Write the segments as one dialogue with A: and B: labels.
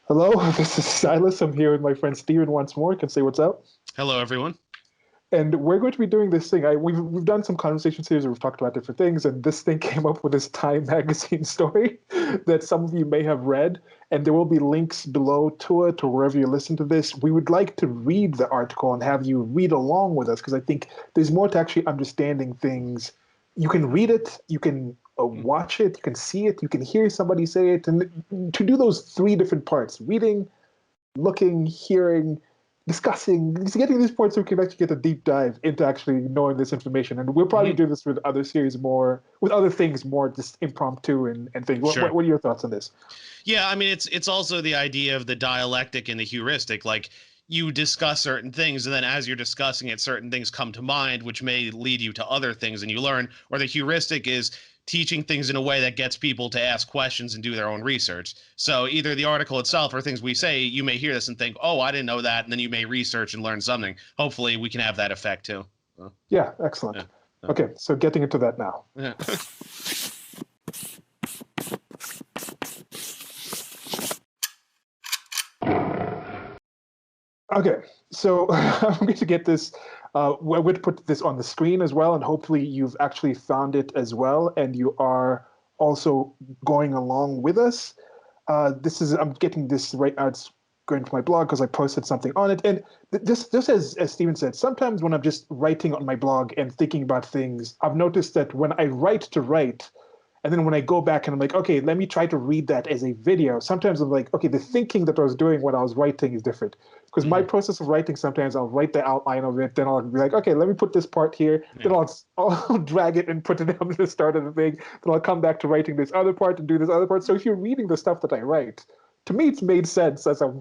A: Hello, this is Silas. I'm here with my friend Steven once more. Can say what's up.
B: Hello, everyone.
A: And we're going to be doing this thing. We've done some conversation series where we've talked about different things, and this thing came up with this Time magazine story that some of you may have read, and there will be links below to it or wherever you listen to this. We would like to read the article and have you read along with us because I think there's more to actually understanding things. You can read it, you can watch it, you can see it, you can hear somebody say it, and to do those three different parts: reading, looking, hearing, discussing, just getting these points so we can actually get a deep dive into actually knowing this information. And we'll probably
B: Hmm.
A: do this with other series more, with other things more just impromptu and things.
B: Sure.
A: What are your thoughts on this?
B: Yeah, I mean, it's also the idea of the dialectic and the heuristic. Like you discuss certain things, and then as you're discussing it, certain things come to mind, which may lead you to other things, and you learn. Or the heuristic is teaching things in a way that gets people to ask questions and do their own research. So either the article itself or things we say, you may hear this and think, "Oh, I didn't know that," and then you may research and learn something. Hopefully, we can have that effect too. Uh,
A: Yeah, excellent.
B: yeah. Uh,
A: Okay, so getting into that now.
B: yeah.
A: Okay, so I'm going to get this. We're going to put this on the screen as well, and hopefully you've actually found it as well, and you are also going along with us. I'm getting this right now. It's going to my blog because I posted something on it, and just as Steven said, sometimes when I'm just writing on my blog and thinking about things, I've noticed that when I write to write, and then when I go back and I'm like, okay, let me try to read that as a video. Sometimes I'm like, okay, the thinking that I was doing when I was writing is different. Because my
B: Mhm.
A: process of writing, sometimes I'll write the outline of it, then I'll be like, okay, let me put this part here,
B: Yeah.
A: then I'll drag it and put it up at the start of the thing, then I'll come back to writing this other part and do this other part. So if you're reading the stuff that I write, to me, it's made sense as I'm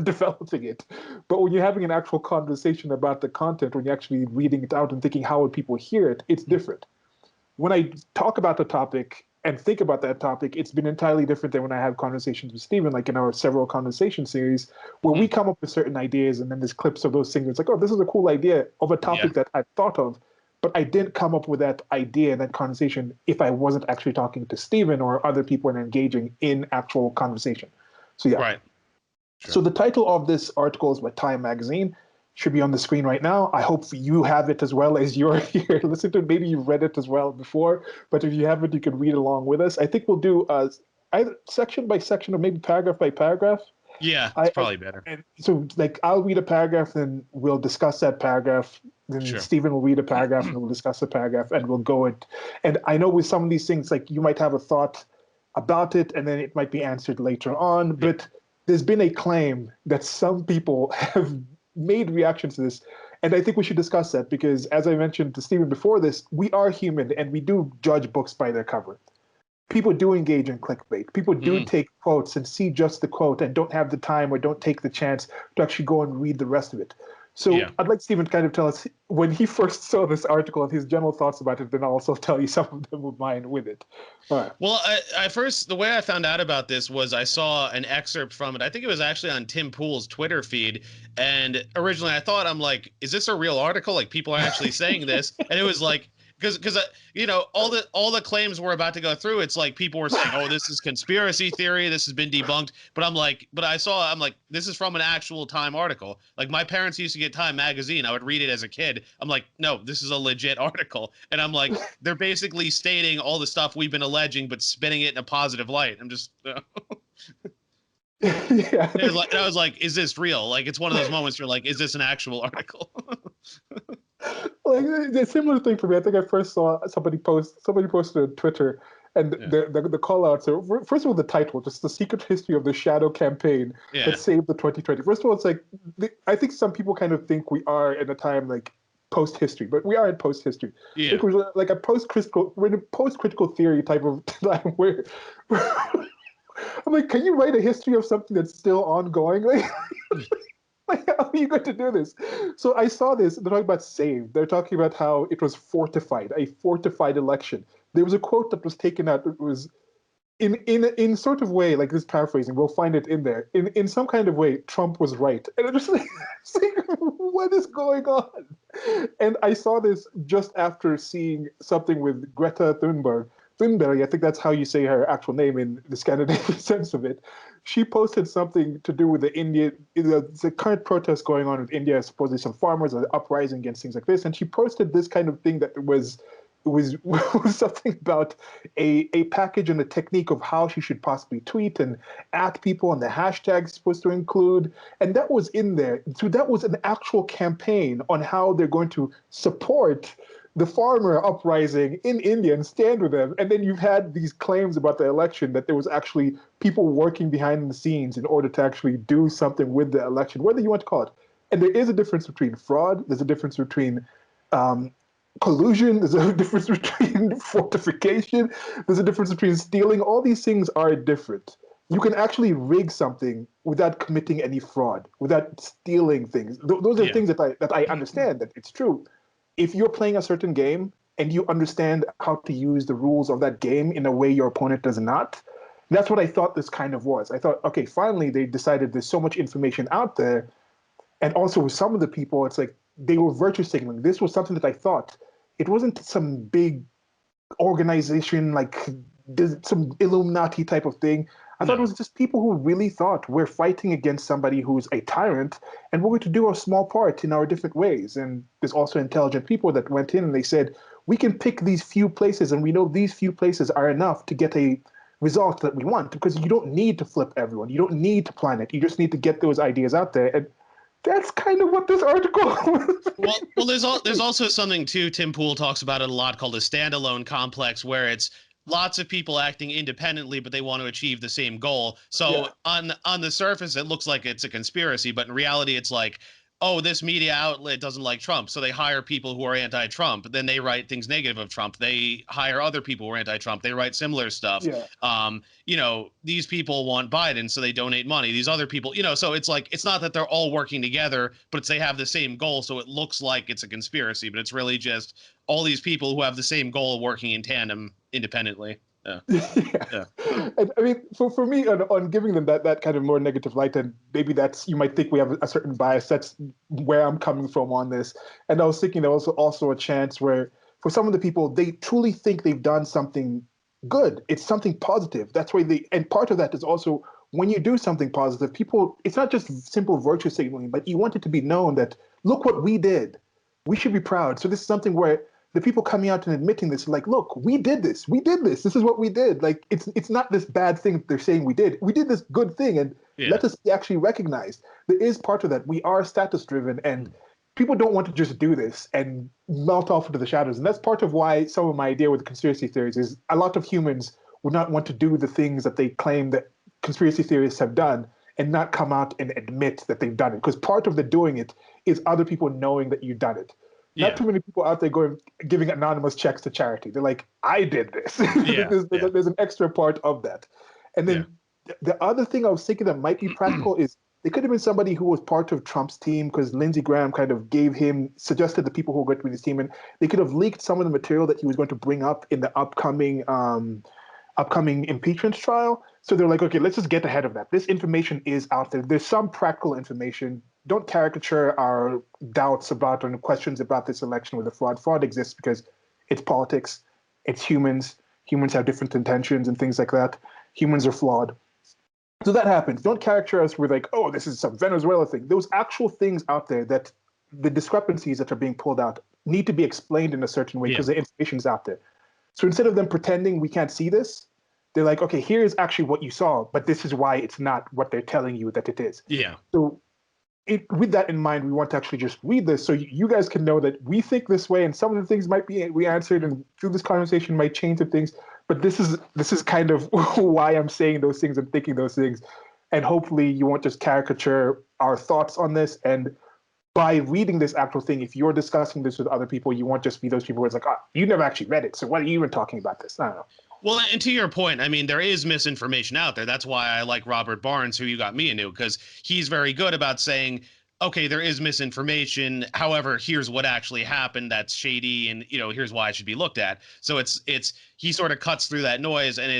A: developing it. But when you're having an actual conversation about the content, when you're actually reading it out and thinking, how would people hear it, it's different. When I talk about the topic and think about that topic, it's been entirely different than when I have conversations with Stephen, like in our several conversation series, where we
B: Mhm.
A: come up with certain ideas and then there's clips of those things. It's like, oh, this is a cool idea of a
B: Yeah.
A: topic that I thought of, but I didn't come up with that idea and that conversation if I wasn't actually talking to Stephen or other people and engaging in actual conversation. So yeah,
B: Right.
A: so
B: Sure.
A: the title of this article is by Time Magazine. Should be on the screen right now. I hope you have it as well as you're here. Listen to it. Maybe you've read it as well before, but if you haven't, you can read along with us. I think we'll do either section by section or maybe paragraph by paragraph.
B: Yeah, it's
A: I
B: probably better.
A: and so like I'll read a paragraph, then we'll discuss that paragraph. Then
B: Sure.
A: Stephen will read a paragraph, and we'll discuss the paragraph, and we'll go it. And I know with some of these things, like you might have a thought about it, and then it might be answered later on.
B: Yeah.
A: But there's been a claim that some people have made reactions to this, and I think we should discuss that because, as I mentioned to Stephen before this, we are human, and we do judge books by their cover. People do engage in clickbait. People do
B: Mhm.
A: take quotes and see just the quote and don't have the time or don't take the chance to actually go and read the rest of it. So
B: Yeah.
A: I'd like Stephen to kind of tell us when he first saw this article and his general thoughts about it, then I'll also tell you some of them of mine with it. All right.
B: Well, I first the way I found out about this was I saw an excerpt from it. I think it was actually on Tim Pool's Twitter feed, and originally I thought I'm like, is this a real article? Like people are actually saying this, and it was like because all the claims we're about to go through, it's like people were saying, oh, this is conspiracy theory, this has been debunked. But I'm like, this is from an actual Time article. Like my parents used to get Time magazine, I would read it as a kid. I'm like, no, this is a legit article, and I'm like, they're basically stating all the stuff we've been alleging, but spinning it in a positive light. I'm just,
A: Yeah, I think
B: I was like, is this real? Like, it's one of those moments you're like, is this an actual article?
A: like a similar thing for me. I think I first saw somebody posted on Twitter, and
B: Yeah,
A: the call outs are first of all the title, just the secret history of the shadow campaign that
B: yeah,
A: saved the 2020. First of all, it's like I think some people kind of think we are in a time like post history, but we are in post history.
B: yeah.
A: Like we're like a we're in a post critical theory type of time where. I'm like, can you write a history of something that's still ongoing? Like, how are you going to do this? So I saw this. They're talking about saved. They're talking about how it was fortified, a fortified election. There was a quote that was taken out. It was in sort of way, like this paraphrasing. We'll find it in there. In some kind of way, Trump was right. And I'm just like, it's like, what is going on? And I saw this just after seeing something with Greta Thunberg Thunberg, I think that's how you say her actual name in the Scandinavian sense of it. She posted something to do with the current protest going on with India. Supposedly, some farmers are uprising against things like this, and she posted this kind of thing that was was something about a package and a technique of how she should possibly tweet and at people and the hashtags supposed to include, and that was in there. So that was an actual campaign on how they're going to support the farmer uprising in India and stand with them. And then you've had these claims about the election that there was actually people working behind the scenes in order to actually do something with the election, whether you want to call it. And there is a difference between fraud. There's a difference between collusion. There's a difference between fortification. There's a difference between stealing. All these things are different. You can actually rig something without committing any fraud, without stealing things. Those are things that I understand that it's true. If you're playing a certain game and you understand how to use the rules of that game in a way your opponent does not, that's what I thought this kind of was. I thought, okay, finally they decided there's so much information out there. And also with some of the people, it's like they were virtue signaling. This was something that I thought it wasn't some big organization like some Illuminati type of thing. I thought it was just people who really thought we're fighting against somebody who's a tyrant and we're going to do a small part in our different ways. And there's also intelligent people that went in and they said, we can pick these few places and we know these few places are enough to get a result that we want, because you don't need to flip everyone. You don't need to plan it. You just need to get those ideas out there. And that's kind of what this article was.
B: Well, there's also something too. Tim Pool talks about it a lot, called a standalone complex, where it's lots of people acting independently, but they want to achieve the same goal. So on the surface, it looks like it's a conspiracy, but in reality, it's like, oh, this media outlet doesn't like Trump, so they hire people who are anti-Trump. Then they write things negative of Trump. They hire other people who are anti-Trump. They write similar stuff. These people want Biden, so they donate money. These other people, so it's like, it's not that they're all working together, but they have the same goal. So it looks like it's a conspiracy, but it's really just all these people who have the same goal working in tandem independently. Yeah.
A: And I mean, for me, on giving them that kind of more negative light, and maybe that's, you might think we have a certain bias. That's where I'm coming from on this. And I was thinking there was also a chance where for some of the people, they truly think they've done something good. It's something positive. That's why and part of that is also when you do something positive, people, it's not just simple virtue signaling, but you want it to be known that, look what we did. We should be proud. So this is something where the people coming out and admitting this, like, look, we did this. This is what we did. Like, it's not this bad thing that they're saying we did. We did this good thing, and let us be actually recognized. There is part of that. We are status driven, and people don't want to just do this and melt off into the shadows. And that's part of why some of my idea with conspiracy theories is a lot of humans would not want to do the things that they claim that conspiracy theorists have done and not come out and admit that they've done it. Because part of the doing it is other people knowing that you've done it. Not too many people out there giving anonymous checks to charity. They're like, I did this. There's an extra part of that. And then the other thing I was thinking that might be practical is it could have been somebody who was part of Trump's team, because Lindsey Graham kind of suggested the people who were going to be his team, and they could have leaked some of the material that he was going to bring up in the upcoming impeachment trial. So they're like, okay, let's just get ahead of that. This information is out there. There's some practical information. Don't caricature our doubts about and questions about this election with the fraud. Fraud exists because it's politics. It's humans. Humans have different intentions and things like that. Humans are flawed. So that happens. Don't caricature us with like, oh, this is some Venezuela thing. Those actual things out there that the discrepancies that are being pulled out need to be explained in a certain way because the information's out there. So instead of them pretending we can't see this, they're like, okay, here's actually what you saw, but this is why it's not what they're telling you that it is.
B: Yeah.
A: So with that in mind, we want to actually just read this so you guys can know that we think this way, and some of the things might be we answered, and through this conversation might change the things. But this is kind of why I'm saying those things and thinking those things, and hopefully you won't just caricature our thoughts on this. And by reading this actual thing, if you're discussing this with other people, you won't just be those people where it's like, oh, you never actually read it, so why are you even talking about this? I don't know.
B: Well, and to your point, I mean, there is misinformation out there. That's why I like Robert Barnes, who you got me into, because he's very good about saying, okay, there is misinformation. However, here's what actually happened that's shady, and here's why it should be looked at. So it's he sort of cuts through that noise, and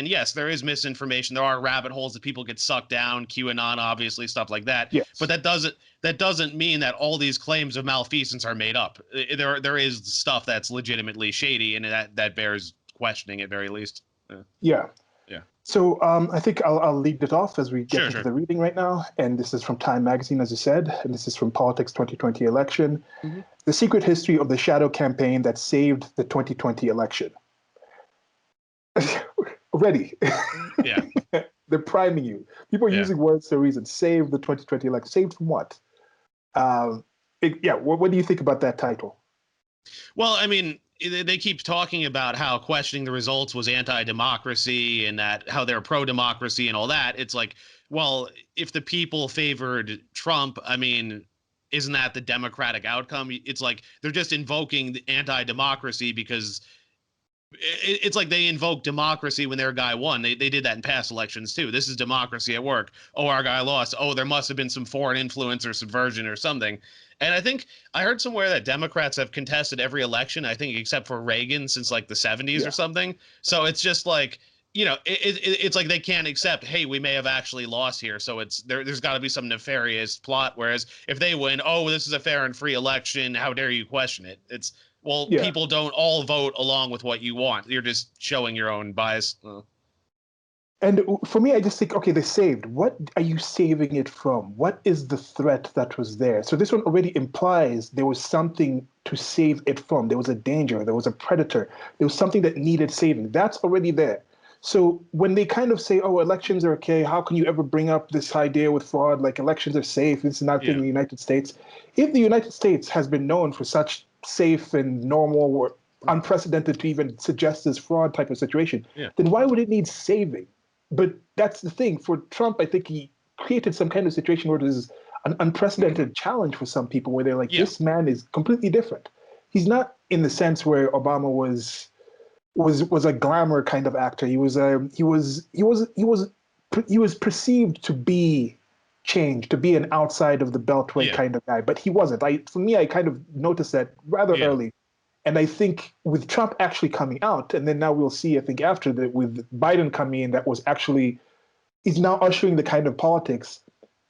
B: yes, there is misinformation. There are rabbit holes that people get sucked down, QAnon, obviously, stuff like that.
A: Yes.
B: But that doesn't mean that all these claims of malfeasance are made up. There is stuff that's legitimately shady, and that bears questioning at very least.
A: Yeah.
B: Yeah.
A: So I think I'll lead it off as we get into
B: Sure.
A: the reading right now. And this is from Time Magazine, as you said, and this is from Politics 2020 election.
B: Mm-hmm.
A: The secret history of the shadow campaign that saved the 2020 election. Ready.
B: Yeah.
A: They're priming you. People are using words for a reason. Save the 2020 election. Saved from what? What do you think about that title?
B: Well, I mean, they keep talking about how questioning the results was anti-democracy and that how they're pro-democracy and all that. It's like, well, if the people favored Trump, I mean, isn't that the democratic outcome? It's like they're just invoking the anti-democracy because it's like they invoke democracy when their guy won. They did that in past elections too. This is democracy at work. Oh, our guy lost. Oh, there must have been some foreign influence or subversion or something. And I think I heard somewhere that Democrats have contested every election, I think, except for Reagan since like the 70s or something. So it's just like, it's like they can't accept, hey, we may have actually lost here. So there's got to be some nefarious plot. Whereas if they win, oh, this is a fair and free election. How dare you question it? People don't all vote along with what you want. You're just showing your own bias.
A: And for me, I just think, okay, they saved. What are you saving it from? What is the threat that was there? So this one already implies there was something to save it from. There was a danger. There was a predator. There was something that needed saving. That's already there. So when they kind of say, oh, elections are okay, how can you ever bring up this idea with fraud? Like elections are safe. This is not a thing in the United States. If the United States has been known for such safe and normal or unprecedented to even suggest this fraud type of situation, then why would it need saving? But that's the thing. For Trump, I think he created some kind of situation where there's an unprecedented challenge for some people where they're like, this man is completely different. He's not in the sense where Obama was a glamour kind of actor. He was perceived to be changed, to be an outside of the beltway kind of guy, but he wasn't. For me, I kind of noticed that rather early. And I think with Trump actually coming out, and then now we'll see, I think after that, with Biden coming in, he's now ushering the kind of politics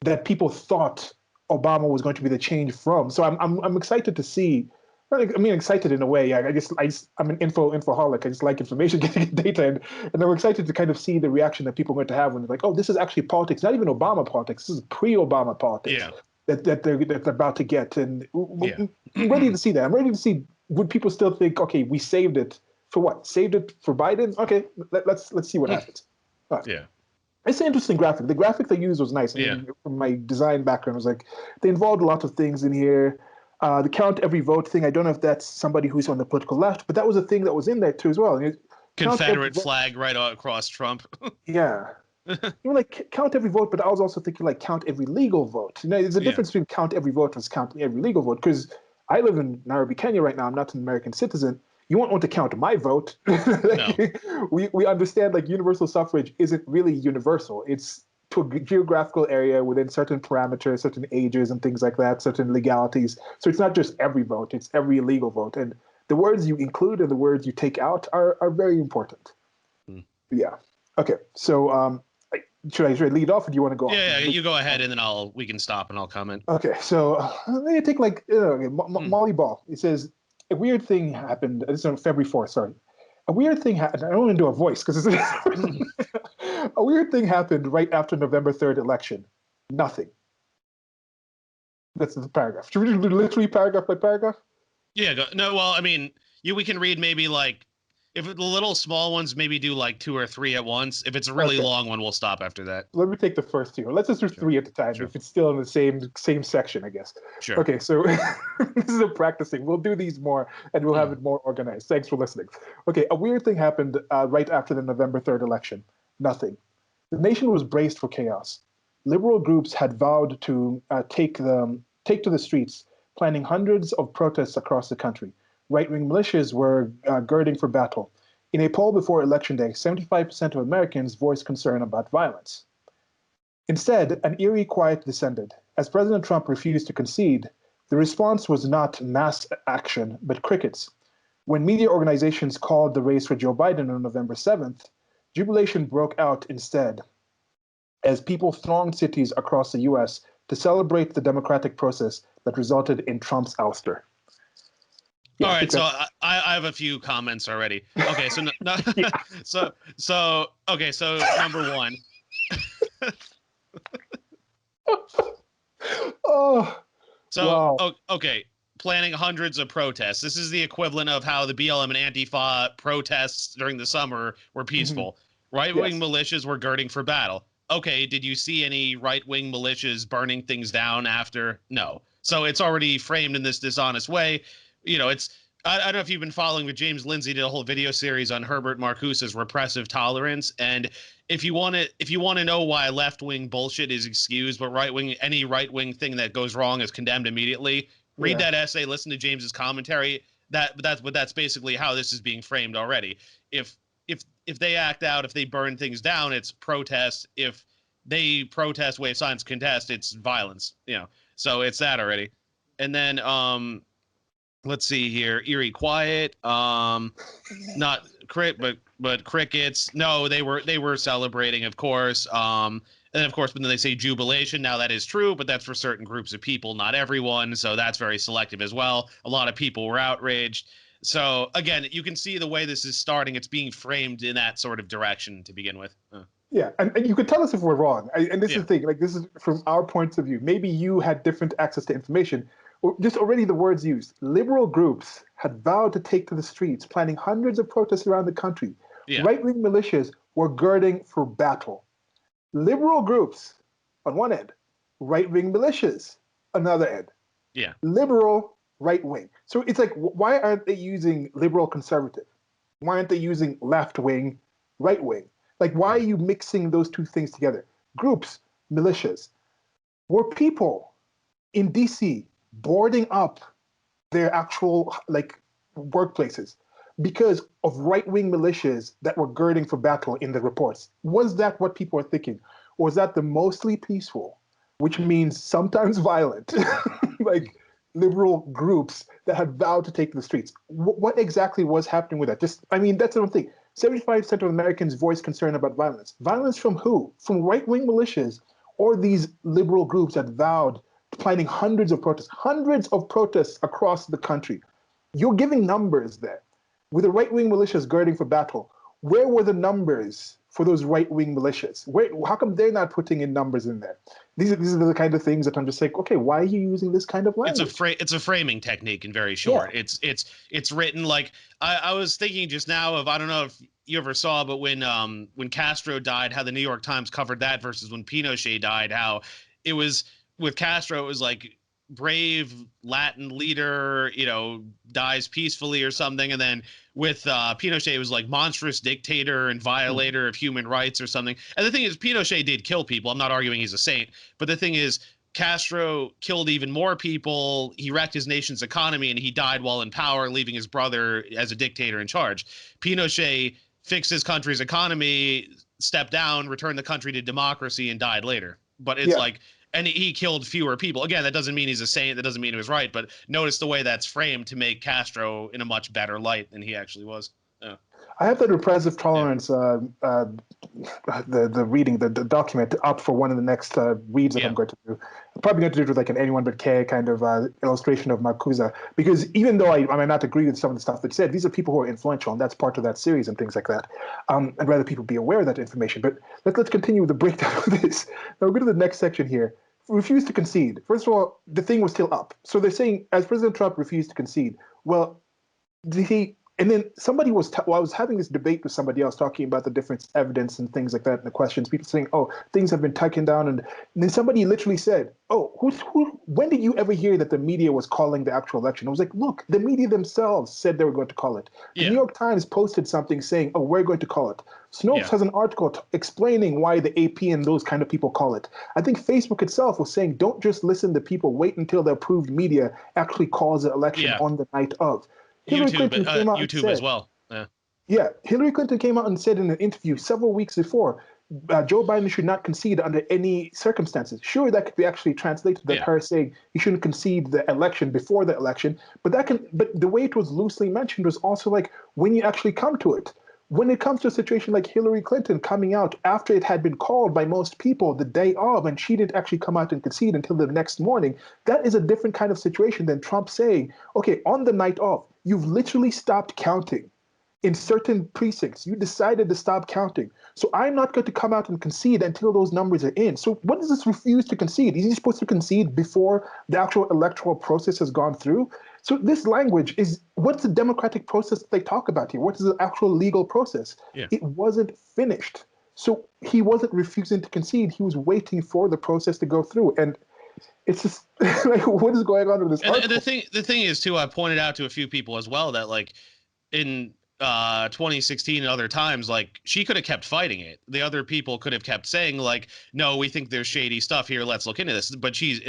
A: that people thought Obama was going to be the change from. So I'm excited to see. I mean, excited in a way. I'm an infoholic. I just like information, getting data, and I'm excited to kind of see the reaction that people are going to have when they're like, "Oh, this is actually politics, not even Obama politics. This is pre-Obama politics that they're about to get." And I'm ready to see that. I'm ready to see, would people still think, "Okay, we saved it for what? Saved it for Biden? Okay, let's see what happens." It's an interesting graphic. The graphic they used was nice. I mean, from my design background, it was like they involved a lot of things in here. The count every vote thing, I don't know if that's somebody who's on the political left, but that was a thing that was in there too as well.
B: Confederate flag right across Trump.
A: Like count every vote, but I was also thinking like count every legal vote. There's a difference between count every vote and count every legal vote, because I live in Nairobi, Kenya right now. I'm not an American citizen. You won't want to count my vote. We understand like universal suffrage isn't really universal. It's to a geographical area within certain parameters, certain ages and things like that, certain legalities. So it's not just every vote, it's every legal vote. And the words you include and the words you take out are very important. Yeah. Okay. So should I lead off or do you want to go on?
B: Yeah, you go ahead and then we can stop and I'll comment.
A: Okay. So let me take Molly Ball. It says, a weird thing happened. This is on February 4th, sorry. A weird thing happened. I don't want to do a voice because it's a weird thing happened right after November 3rd election. Nothing. That's the paragraph. Should we do literally paragraph by paragraph?
B: Yeah. No, well, I mean, we can read maybe like, if the little small ones, maybe do like 2 or 3 at once. If it's a really long one, we'll stop after that.
A: Let me take the first 2. Let's just do 3 at a time. If it's still in the same section, I guess.
B: Sure.
A: Okay, so this is a practicing. We'll do these more, and we'll have it more organized. Thanks for listening. Okay, a weird thing happened right after the November 3rd election. Nothing. The nation was braced for chaos. Liberal groups had vowed to take to the streets, planning hundreds of protests across the country. Right-wing militias were girding for battle. In a poll before Election Day, 75% of Americans voiced concern about violence. Instead, an eerie quiet descended. As President Trump refused to concede, the response was not mass action, but crickets. When media organizations called the race for Joe Biden on November 7th, jubilation broke out instead, as people thronged cities across the U.S. to celebrate the democratic process that resulted in Trump's ouster.
B: All
A: Yeah, I
B: right,
A: think
B: so
A: that's
B: I have a few comments already. Okay, so no,
A: yeah.
B: so number one.
A: Oh,
B: So,
A: wow.
B: okay, planning hundreds of protests. This is the equivalent of how the BLM and Antifa protests during the summer were
A: Hmm.
B: peaceful. Right-wing
A: Yes.
B: militias were girding for battle. Okay, did you see any right-wing militias burning things down after? No. So it's already framed in this dishonest way. It's I don't know if you've been following, but James Lindsay did a whole video series on Herbert Marcuse's repressive tolerance, and if you want to know why left wing bullshit is excused, but any right wing thing that goes wrong is condemned immediately, read
A: Yeah.
B: that essay, listen to James's commentary. That's basically how this is being framed already. If they act out, if they burn things down, it's protest. If they protest, wave signs, contest, it's violence. So it's that already. And then let's see here, eerie quiet. Not but crickets. No, they were celebrating, of course. And then of course, when they say jubilation, now that is true, but that's for certain groups of people, not everyone. So that's very selective as well. A lot of people were outraged. So again, you can see the way this is starting. It's being framed in that sort of direction to begin with.
A: Yeah, and you could tell us if we're wrong. And this is
B: Yeah,
A: the thing, like this is from our points of view. Maybe you had different access to information. Or just already the words used. Liberal groups had vowed to take to the streets, planning hundreds of protests around the country.
B: yeah,
A: Right-wing militias were girding for battle. Liberal groups on one end, right-wing militias another end.
B: yeah,
A: Liberal, right-wing. So it's like, why aren't they using liberal conservative? Why aren't they using left-wing, right-wing? Like, why are
B: yeah,
A: you mixing those two things together? Groups, militias, were people in DC boarding up their actual like workplaces because of right-wing militias that were girding for battle in the reports. Was that what people are thinking? Or was that the mostly peaceful, which means sometimes violent, like liberal groups that had vowed to take to the streets? What exactly was happening with that? Just, I mean, that's the one thing. 75% of Americans voice concern about violence. Violence from who? From right-wing militias or these liberal groups that vowed planning hundreds of protests across the country. You're giving numbers there. With the right wing militias girding for battle, where were the numbers for those right wing militias? How come they're not putting in numbers in there? These are the kind of things that I'm just like, okay, why are you using this kind of language?
B: it's a framing technique in very
A: Yeah.
B: short. It's written like I was thinking just now of, I don't know if you ever saw, but when Castro died, how the New York Times covered that versus when Pinochet died, how it was with Castro, it was like brave Latin leader, dies peacefully or something, and then with Pinochet, it was like monstrous dictator and
A: Mhm.
B: violator of human rights or something. And the thing is, Pinochet did kill people. I'm not arguing he's a saint, but the thing is, Castro killed even more people. He wrecked his nation's economy, and he died while in power, leaving his brother as a dictator in charge. Pinochet fixed his country's economy, stepped down, returned the country to democracy, and died later. But it's
A: Yeah.
B: like, and he killed fewer people. Again, that doesn't mean he's a saint. That doesn't mean he was right. But notice the way that's framed to make Castro in a much better light than he actually was. Yeah.
A: I have that repressive
B: Yeah.
A: tolerance, the reading, the document up for one of the next reads that I'm
B: Yeah.
A: going to do. I'm probably going to do it with like an anyone but K kind of illustration of Marcuse, because even though I might not agree with some of the stuff that said, these are people who are influential, and that's part of that series and things like that. I'd rather people be aware of that information. But let's continue with the breakdown of this. Now we'll go to the next section here. Refused to concede. First of all, the thing was still up. So they're saying, as President Trump refused to concede, well, did he? And then somebody was, well, I was having this debate with somebody else talking about the different evidence and things like that, and the questions. People saying, "Oh, things have been taken down," and then somebody literally said, "Oh, who? When did you ever hear that the media was calling the actual election?" I was like, "Look, the media themselves said they were going to call it. The New
B: Yeah.
A: York Times posted something saying, "Oh, we're going to call it." Snopes
B: Yeah.
A: has an article explaining why the AP and those kind of people call it. I think Facebook itself was saying, "Don't just listen to people. Wait until the approved media actually calls the election
B: Yeah.
A: on the night of." Hillary Clinton came out and
B: YouTube as
A: said,
B: well. Yeah.
A: yeah, Hillary Clinton came out and said in an interview several weeks before, Joe Biden should not concede under any circumstances. Sure, that could be actually translated that
B: Yeah.
A: her saying he shouldn't concede the election before the election, but the way it was loosely mentioned was also like when you actually come to it. When it comes to a situation like Hillary Clinton coming out after it had been called by most people the day of, and she didn't actually come out and concede until the next morning, that is a different kind of situation than Trump saying, okay, on the night of, You've literally stopped counting in certain precincts. You decided to stop counting. So I'm not going to come out and concede until those numbers are in. So what does this refuse to concede? Is he supposed to concede before the actual electoral process has gone through? So this language is, what's the democratic process that they talk about here? What is the actual legal process?
B: Yeah.
A: It wasn't finished. So he wasn't refusing to concede. He was waiting for the process to go through. And it's just like, what is going on with this
B: And
A: article?
B: the thing is too, I pointed out to a few people as well that like in 2016 and other times, like she could have kept fighting it. The other people could have kept saying like, no, we think there's shady stuff here, let's look into this. But she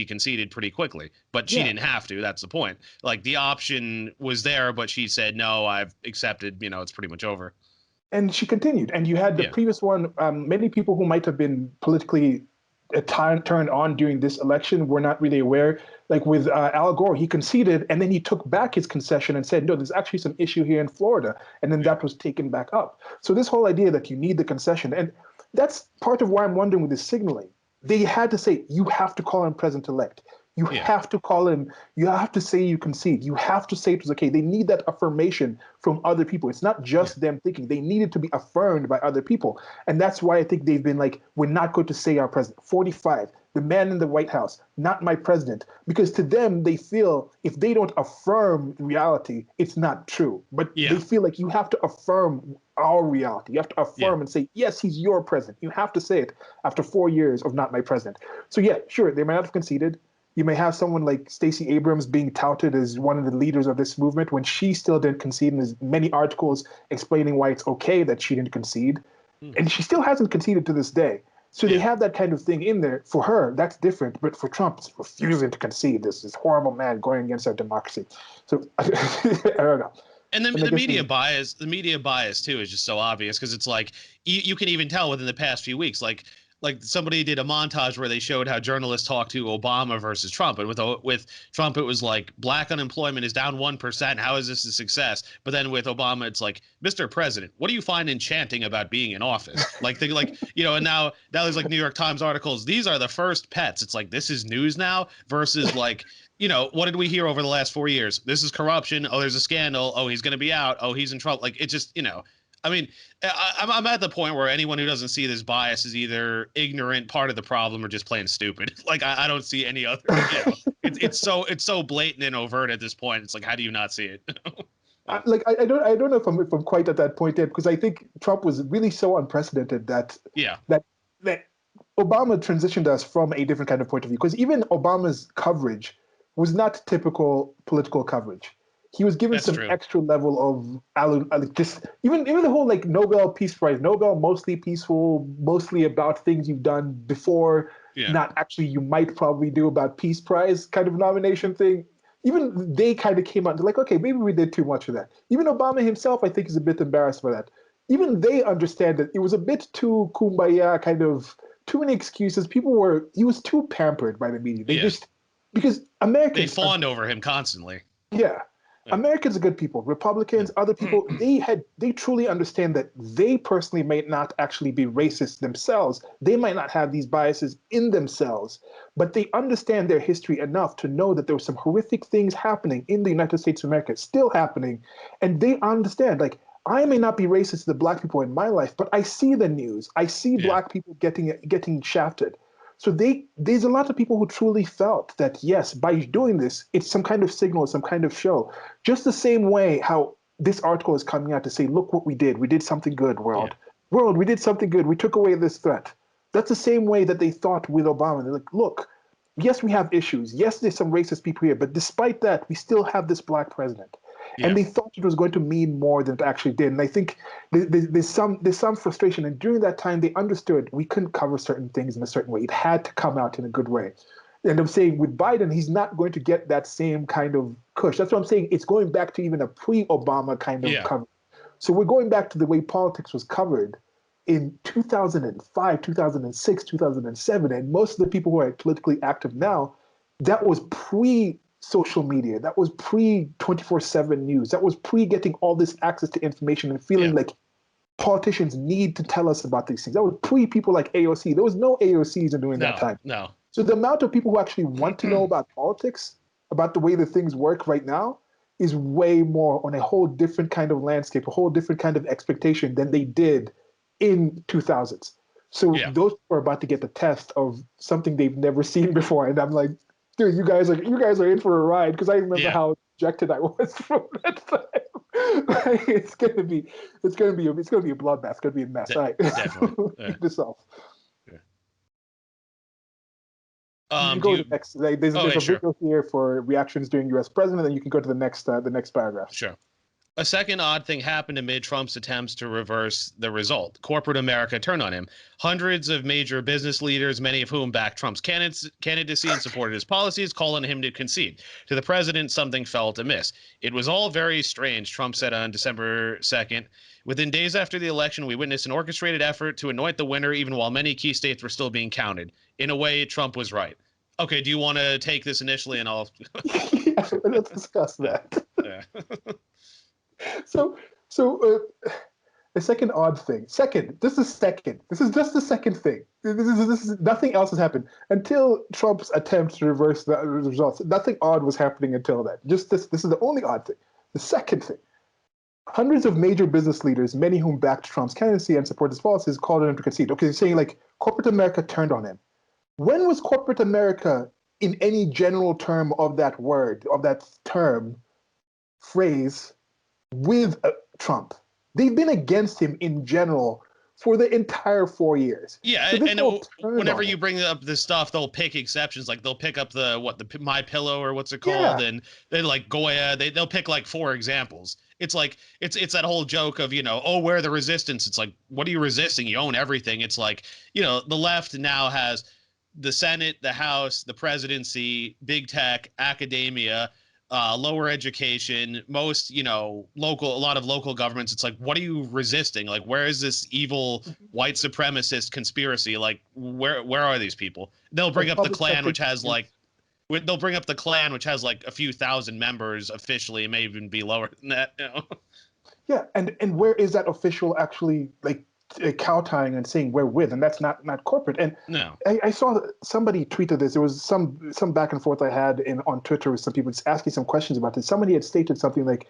B: conceded pretty quickly. But she
A: Yeah.
B: didn't have to. That's the point. Like the option was there, but she said no, I've accepted, it's pretty much over.
A: And she continued. And you had the
B: Yeah.
A: previous one. Many people who might have been politically turned on during this election were not really aware. Like with Al Gore, he conceded and then he took back his concession and said, no, there's actually some issue here in Florida. And then that was taken back up. So this whole idea that you need the concession, and that's part of why I'm wondering with this signaling. They had to say, you have to call him president-elect. You have to call him, you have to say you concede. You have to say it was okay. They need that affirmation from other people. It's not just them thinking. They needed to be affirmed by other people. And that's why I think they've been like, we're not going to say our president. 45, the man in the White House, not my president. Because to them, they feel if they don't affirm reality, it's not true. But they feel like you have to affirm our reality. You have to affirm and say, yes, he's your president. You have to say it after 4 years of not my president. So yeah, sure, they might not have conceded. You may have someone like Stacey Abrams being touted as one of the leaders of this movement when she still didn't concede, and there's many articles explaining why it's okay that she didn't concede. And she still hasn't conceded to this day. So they have that kind of thing in there. For her, that's different. But for Trump, it's refusing to concede. This horrible man going against our democracy. So I don't know.
B: And the media bias too is just so obvious because it's like you can even tell within the past few weeks, like somebody did a montage where they showed how journalists talked to Obama versus Trump, and with Trump it was like black unemployment is down 1%. How is this a success? But then with Obama, it's like, Mr. President, what do you find enchanting about being in office? And now there's like New York Times articles. These are the first pets. It's like this is news now versus like. What did we hear over the last 4 years? This is corruption. Oh, there's a scandal. Oh, he's going to be out. Oh, he's in trouble. Like, it just, I mean, I'm at the point where anyone who doesn't see this bias is either ignorant, part of the problem, or just plain stupid. Like, I don't see any other, it's so blatant and overt at this point. It's like, how do you not see it?
A: I don't know if I'm quite at that point yet, because I think Trump was really so unprecedented that Obama transitioned us from a different kind of point of view. Because even Obama's coverage was not typical political coverage. He was given some extra level of just even the whole like Nobel Peace Prize, Nobel mostly peaceful, mostly about things you've done before, not actually you might probably do about Peace Prize kind of nomination thing. Even they kind of came out and they're like, okay, maybe we did too much of that. Even Obama himself, I think, is a bit embarrassed by that. Even they understand that it was a bit too kumbaya, kind of too many excuses. He was too pampered by the media. Because Americans,
B: they fawned over him constantly.
A: Yeah. Americans are good people. Republicans, other people, they truly understand that they personally may not actually be racist themselves. They might not have these biases in themselves, but they understand their history enough to know that there were some horrific things happening in the United States of America, still happening. And they understand, like, I may not be racist to the black people in my life, but I see the news. I see black people getting shafted. So there's a lot of people who truly felt that, yes, by doing this, it's some kind of signal, some kind of show. Just the same way how this article is coming out to say, look what we did. We did something good, world. World, we did something good. We took away this threat. That's the same way that they thought with Obama. They're like, look, yes, we have issues. Yes, there's some racist people here. But despite that, we still have this black president. And they thought it was going to mean more than it actually did. And I think there's some frustration. And during that time, they understood we couldn't cover certain things in a certain way. It had to come out in a good way. And I'm saying with Biden, he's not going to get that same kind of push. That's what I'm saying. It's going back to even a pre-Obama kind of cover. So we're going back to the way politics was covered in 2005, 2006, 2007. And most of the people who are politically active now, that was pre-social media. That was pre-24/7 news. That was pre-getting all this access to information and feeling like politicians need to tell us about these things. That was pre-people like AOC. There was no AOCs during that time.
B: No.
A: So the amount of people who actually want to know about politics, about the way that things work right now, is way more on a whole different kind of landscape, a whole different kind of expectation than they did in 2000s. So
B: Yeah.
A: those are about to get the test of something they've never seen before, and I'm like, dude, you guys are in for a ride because I remember
B: Yeah.
A: how dejected I was from that time. Like, it's gonna be a bloodbath. It's gonna be a mess. All right,
B: Definitely. Yeah.
A: kick this off.
B: Yeah.
A: You can
B: Do
A: go to
B: you?
A: the next. Like, there's
B: Oh,
A: there's
B: yeah,
A: a
B: sure.
A: video here for reactions during U.S. president, and you can go to the next paragraphs.
B: Sure. A second odd thing happened amid Trump's attempts to reverse the result. Corporate America turned on him. Hundreds of major business leaders, many of whom backed Trump's candidacy and supported his policies, called on him to concede. To the president, something felt amiss. It was all very strange, Trump said on December 2nd. Within days after the election, we witnessed an orchestrated effort to anoint the winner, even while many key states were still being counted. In a way, Trump was right. Okay, do you want to take this initially, and I'll?
A: Yeah, let's discuss that.
B: Yeah.
A: So, so the second odd thing. Second, this is second. This is just the second thing. This is nothing else has happened until Trump's attempt to reverse the results. Nothing odd was happening until then. Just this. This is the only odd thing. The second thing. Hundreds of major business leaders, many whom backed Trump's candidacy and supported his policies, called on him to concede. Okay, saying like corporate America turned on him. When was corporate America, in any general term of that word, of that term, phrase, with Trump? They've been against him in general for the entire 4 years.
B: Yeah,
A: So this
B: and
A: whole turn
B: whenever
A: on
B: you
A: him.
B: bring up this stuff, they'll pick exceptions. Like they'll pick up the My Pillow or what's it called,
A: Yeah,
B: and they like Goya. They'll pick like four examples. It's like it's that whole joke of oh, we're the resistance. It's like, what are you resisting? You own everything. It's like the left now has the Senate, the House, the presidency, big tech, academia, lower education, most local, a lot of local governments. It's like, what are you resisting? Like, where is this evil white supremacist conspiracy? Like, where are these people? They'll bring
A: like
B: up the
A: public
B: Klan,
A: sector
B: which has
A: changes.
B: like they'll bring up the Klan, which has like a few thousand members officially. It may even be lower than that.
A: Yeah, and where is that official actually like kowtowing and saying we're with, and that's not corporate. And
B: No.
A: I saw somebody tweeted this. There was some back and forth I had on Twitter with some people just asking some questions about this. Somebody had stated something like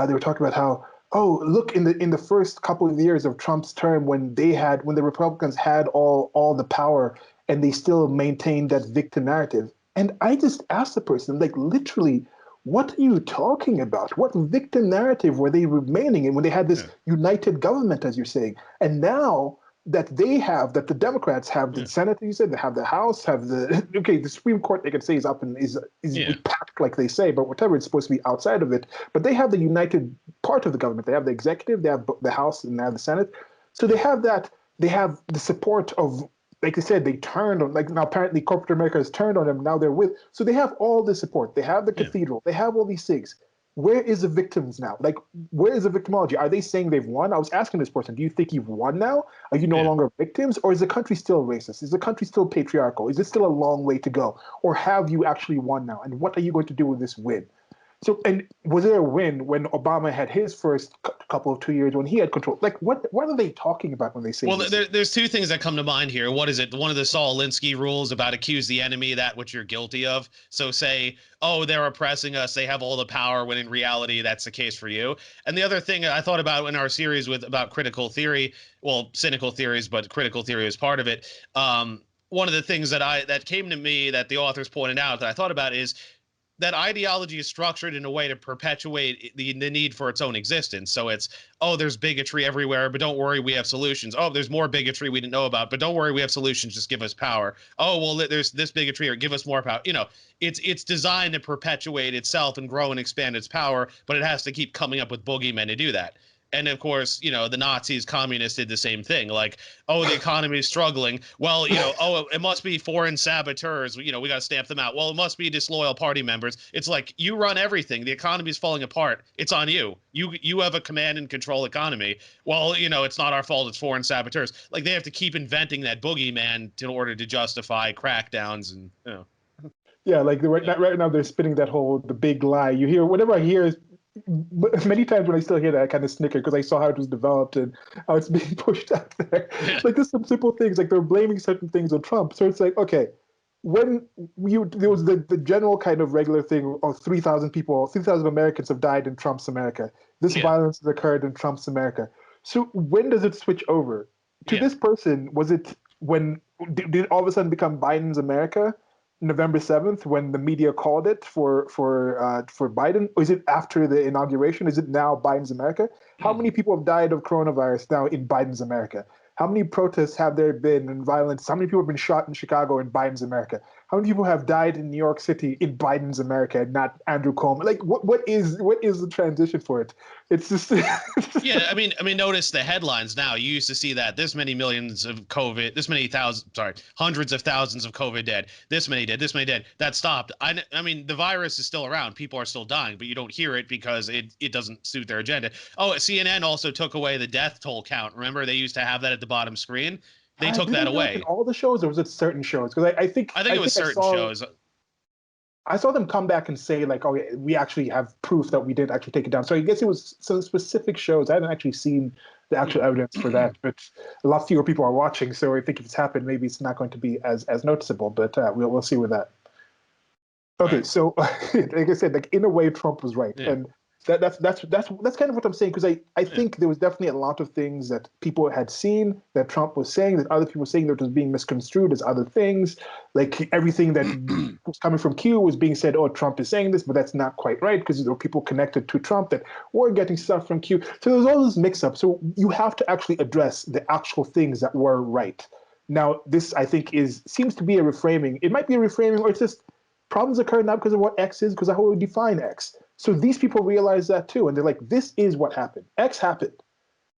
A: they were talking about how, oh, look, in the first couple of years of Trump's term, when the Republicans had all the power and they still maintained that victim narrative. And I just asked the person, like, literally, what are you talking about? What victim narrative were they remaining in when they had this
B: Yeah.
A: united government, as you're saying? And now that the Democrats have the
B: Yeah.
A: Senate, you said, they have the House, have the Supreme Court, they can say is up and is
B: Yeah.
A: packed like they say, but whatever, it's supposed to be outside of it. But they have the united part of the government. They have the executive, they have the House, and they have the Senate. So they have that. They have the support of, like I said, they turned on, like now apparently corporate America has turned on them. Now they're with, so they have all the support. They have the
B: Yeah.
A: cathedral. They have all these things. Where is the victims now? Like, where is the victimology? Are they saying they've won? I was asking this person, do you think you've won now? Are you no
B: Yeah.
A: longer victims? Or is the country still racist? Is the country still patriarchal? Is it still a long way to go? Or have you actually won now? And what are you going to do with this win? So, and was there a win when Obama had his first couple of 2 years when he had control? Like, what are they talking about when they say
B: Well,
A: these things?
B: there's two things that come to mind here. What is it? One of the Saul Alinsky rules about accuse the enemy that which you're guilty of. So say, oh, they're oppressing us, they have all the power, when in reality that's the case for you. And the other thing I thought about in our series about critical theory, well, cynical theories, but critical theory is part of it. One of the things that came to me that the authors pointed out that I thought about is that ideology is structured in a way to perpetuate the need for its own existence. So it's, oh, there's bigotry everywhere, but don't worry, we have solutions. Oh, there's more bigotry we didn't know about, but don't worry, we have solutions. Just give us power. Oh, well, there's this bigotry, or give us more power. It's designed to perpetuate itself and grow and expand its power, but it has to keep coming up with boogeymen to do that. And of course, the Nazis, communists did the same thing. Like, oh, the economy is struggling. Well, oh, it must be foreign saboteurs. We got to stamp them out. Well, it must be disloyal party members. It's like, you run everything. The economy is falling apart. It's on you. You have a command and control economy. Well, it's not our fault. It's foreign saboteurs. Like, they have to keep inventing that boogeyman in order to justify crackdowns and.
A: Yeah, like right now they're spinning the big lie. You hear whenever I hear, many times when I still hear that, I kind of snicker because I saw how it was developed and how it's being pushed out there.
B: Yeah.
A: Like there's some simple things, like they're blaming certain things on Trump. So it's like, okay, when there was the general kind of regular thing of 3,000 people, 3,000 Americans have died in Trump's America. This
B: Yeah.
A: violence has occurred in Trump's America. So when does it switch over? To
B: Yeah.
A: this person, was it when did it all of a sudden become Biden's America, November 7th, when the media called it for Biden? Or is it after the inauguration? Is it now Biden's America? How many people have died of coronavirus now in Biden's America? How many protests have there been and violence? How many people have been shot in Chicago in Biden's America? How many people have died in New York City in Biden's America and not Andrew Cuomo? Like, what is the transition for it? It's just
B: Yeah, I mean, notice the headlines now. You used to see that this many millions of COVID, this many thousand, sorry, hundreds of thousands of COVID dead, this many dead, this many dead. That stopped. I mean, the virus is still around. People are still dying, but you don't hear it because it doesn't suit their agenda. Oh, CNN also took away the death toll count. Remember, they used to have that at the bottom screen. They took
A: did they
B: that
A: do it in
B: away.
A: all the shows, or was it certain shows? Because I think
B: I think it was certain shows.
A: I saw them come back and say like, "Oh, yeah, we actually have proof that we did actually take it down." So I guess it was some specific shows. I haven't actually seen the actual evidence for that, but a lot fewer people are watching. So I think if it's happened, maybe it's not going to be as noticeable. But we'll see with that. Okay,
B: Right.
A: so like I said, like in a way, Trump was right,
B: Yeah.
A: and that's kind of what I'm saying because I
B: Yeah.
A: think there was definitely a lot of things that people had seen that Trump was saying that other people were saying that was being misconstrued as other things, like everything that was coming from Q was being said, oh, Trump is saying this, but that's not quite right because there were people connected to Trump that were getting stuff from Q. So there's all this mix-up. So you have to actually address the actual things that were right. Now, this I think seems to be a reframing. It might be a reframing, or it's just problems occur not because of what X is, because of how we define X. So these people realize that too, and they're like, this is what happened. X happened,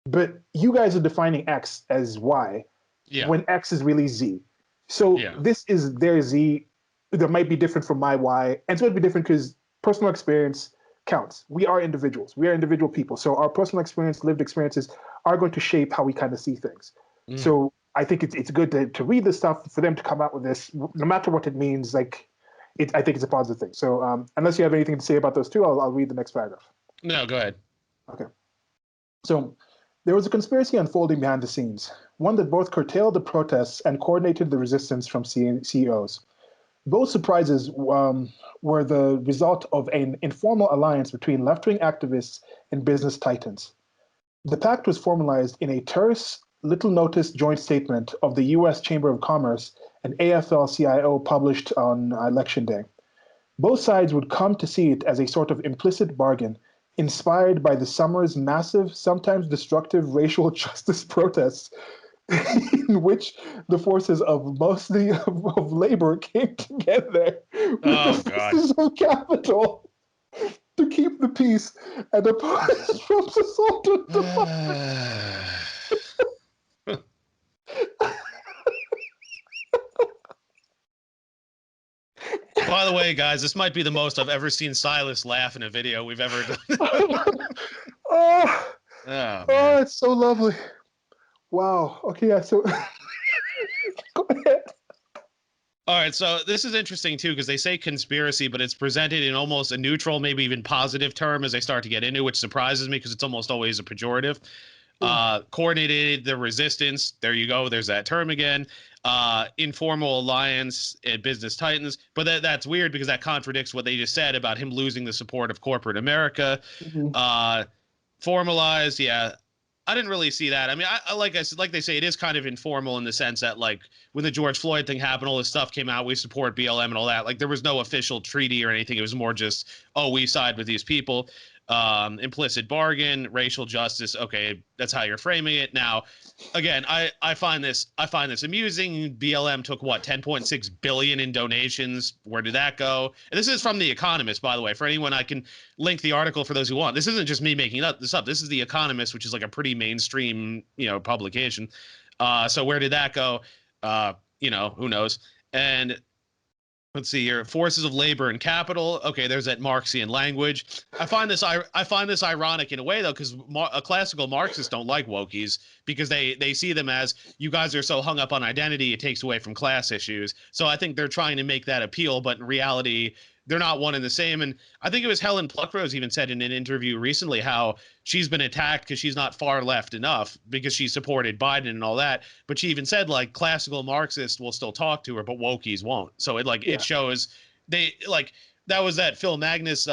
A: but you guys are defining X as Y
B: Yeah.
A: when X is really Z. So
B: Yeah.
A: this is their Z. That might be different from my Y, and it's going to be different because personal experience counts. We are individuals. We are individual people. So our personal experience, lived experiences, are going to shape how we kind of see things.
B: Mm.
A: So I think it's good to read this stuff for them to come out with this, no matter what it means. Like I think it's a positive thing. So unless you have anything to say about those two, I'll read the next paragraph.
B: No, go ahead.
A: Okay. So there was a conspiracy unfolding behind the scenes, one that both curtailed the protests and coordinated the resistance from CEOs. Both surprises were the result of an informal alliance between left-wing activists and business titans. The pact was formalized in a terse, little-noticed joint statement of the U.S. Chamber of Commerce and AFL-CIO published on Election Day. Both sides would come to see it as a sort of implicit bargain, inspired by the summer's massive, sometimes destructive racial justice protests, in which the forces of mostly of labor came together with the
B: Oh God.
A: forces of capital to keep the peace and oppose Trump's assault on democracy.
B: By the way, guys, this might be the most I've ever seen Silas laugh in a video we've ever done.
A: Oh,
B: Oh man.
A: oh, it's so lovely. Wow. Okay, yeah. So go ahead.
B: All right, so this is interesting too because they say conspiracy, but it's presented in almost a neutral, maybe even positive term as they start to get into, which surprises me because it's almost always a pejorative.
A: Yeah.
B: Coordinated the resistance. There you go. There's that term again. Informal alliance and business titans. But that's weird because that contradicts what they just said about him losing the support of corporate America.
A: Mhm.
B: Uh, Formalized, yeah. I didn't really see that. I mean, like I said, like they say, it is kind of informal in the sense that like when the George Floyd thing happened, all this stuff came out. We support BLM and all that. Like there was no official treaty or anything. It was more just, oh, we side with these people. Implicit bargain, racial justice. Okay, that's how you're framing it. Now, again, I find this amusing. BLM took what 10.6 billion in donations. Where did that go? And this is from The Economist, by the way. For anyone, I can link the article for those who want. This isn't just me making this up. This is The Economist, which is like a pretty mainstream, publication. So where did that go? Who knows? And let's see here. Forces of labor and capital. Okay, there's that Marxian language. I find this ironic in a way though, because classical Marxists don't like wokies because they see them as you guys are so hung up on identity, it takes away from class issues. So I think they're trying to make that appeal, but in reality, they're not one and the same. And I think it was Helen Pluckrose even said in an interview recently how she's been attacked because she's not far left enough because she supported Biden and all that. But she even said like classical Marxists will still talk to her, but wokies won't. So it shows they like that was that Phil Magnus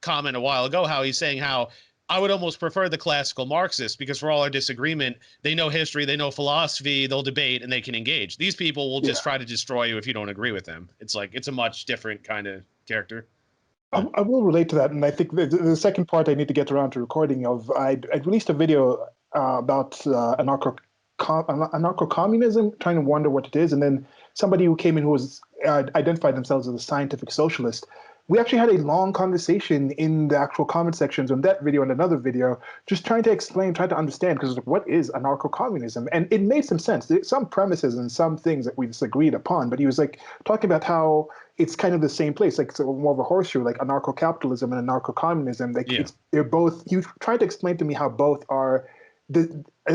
B: comment a while ago, how he's saying how I would almost prefer the classical Marxists because for all our disagreement, they know history, they know philosophy, they'll debate, and they can engage. These people will just try to destroy you if you don't agree with them. It's like it's a much different kind of character.
A: I will relate to that, and I think the second part I need to get around to recording of I released a video about anarcho-communism, trying to wonder what it is, and then somebody who came in who was identified themselves as a scientific socialist. We actually had a long conversation in the actual comment sections on that video and another video, just trying to explain, trying to understand, because what is anarcho-communism? And it made some sense. There's some premises and some things that we disagreed upon, but he was like talking about how it's kind of the same place, like so more of a horseshoe, like anarcho-capitalism and anarcho-communism. Like they're both. You tried to explain to me how both are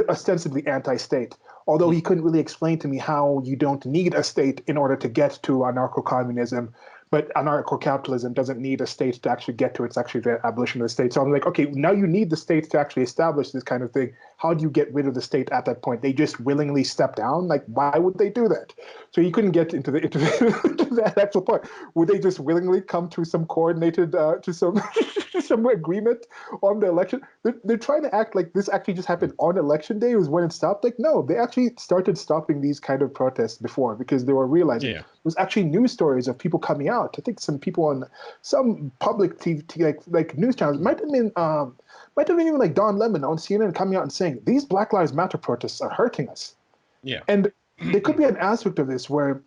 A: ostensibly anti-state. Although he couldn't really explain to me how you don't need a state in order to get to anarcho-communism. But anarcho-capitalism doesn't need a state to actually get to it. It's actually the abolition of the state. So I'm like, okay, now you need the state to actually establish this kind of thing. How do you get rid of the state at that point? They just willingly step down? Like, why would they do that? So you couldn't get into that actual part. Would they just willingly come to some coordinated, to some some agreement on the election? They're trying to act like this actually just happened on election day was when it stopped. Like, no, they actually started stopping these kind of protests before because they were realizing there was actually news stories of people coming out. I think some people on some public TV, like news channels, might have been even like Don Lemon on CNN coming out and saying these Black Lives Matter protests are hurting us. Yeah, and there could be an aspect of this where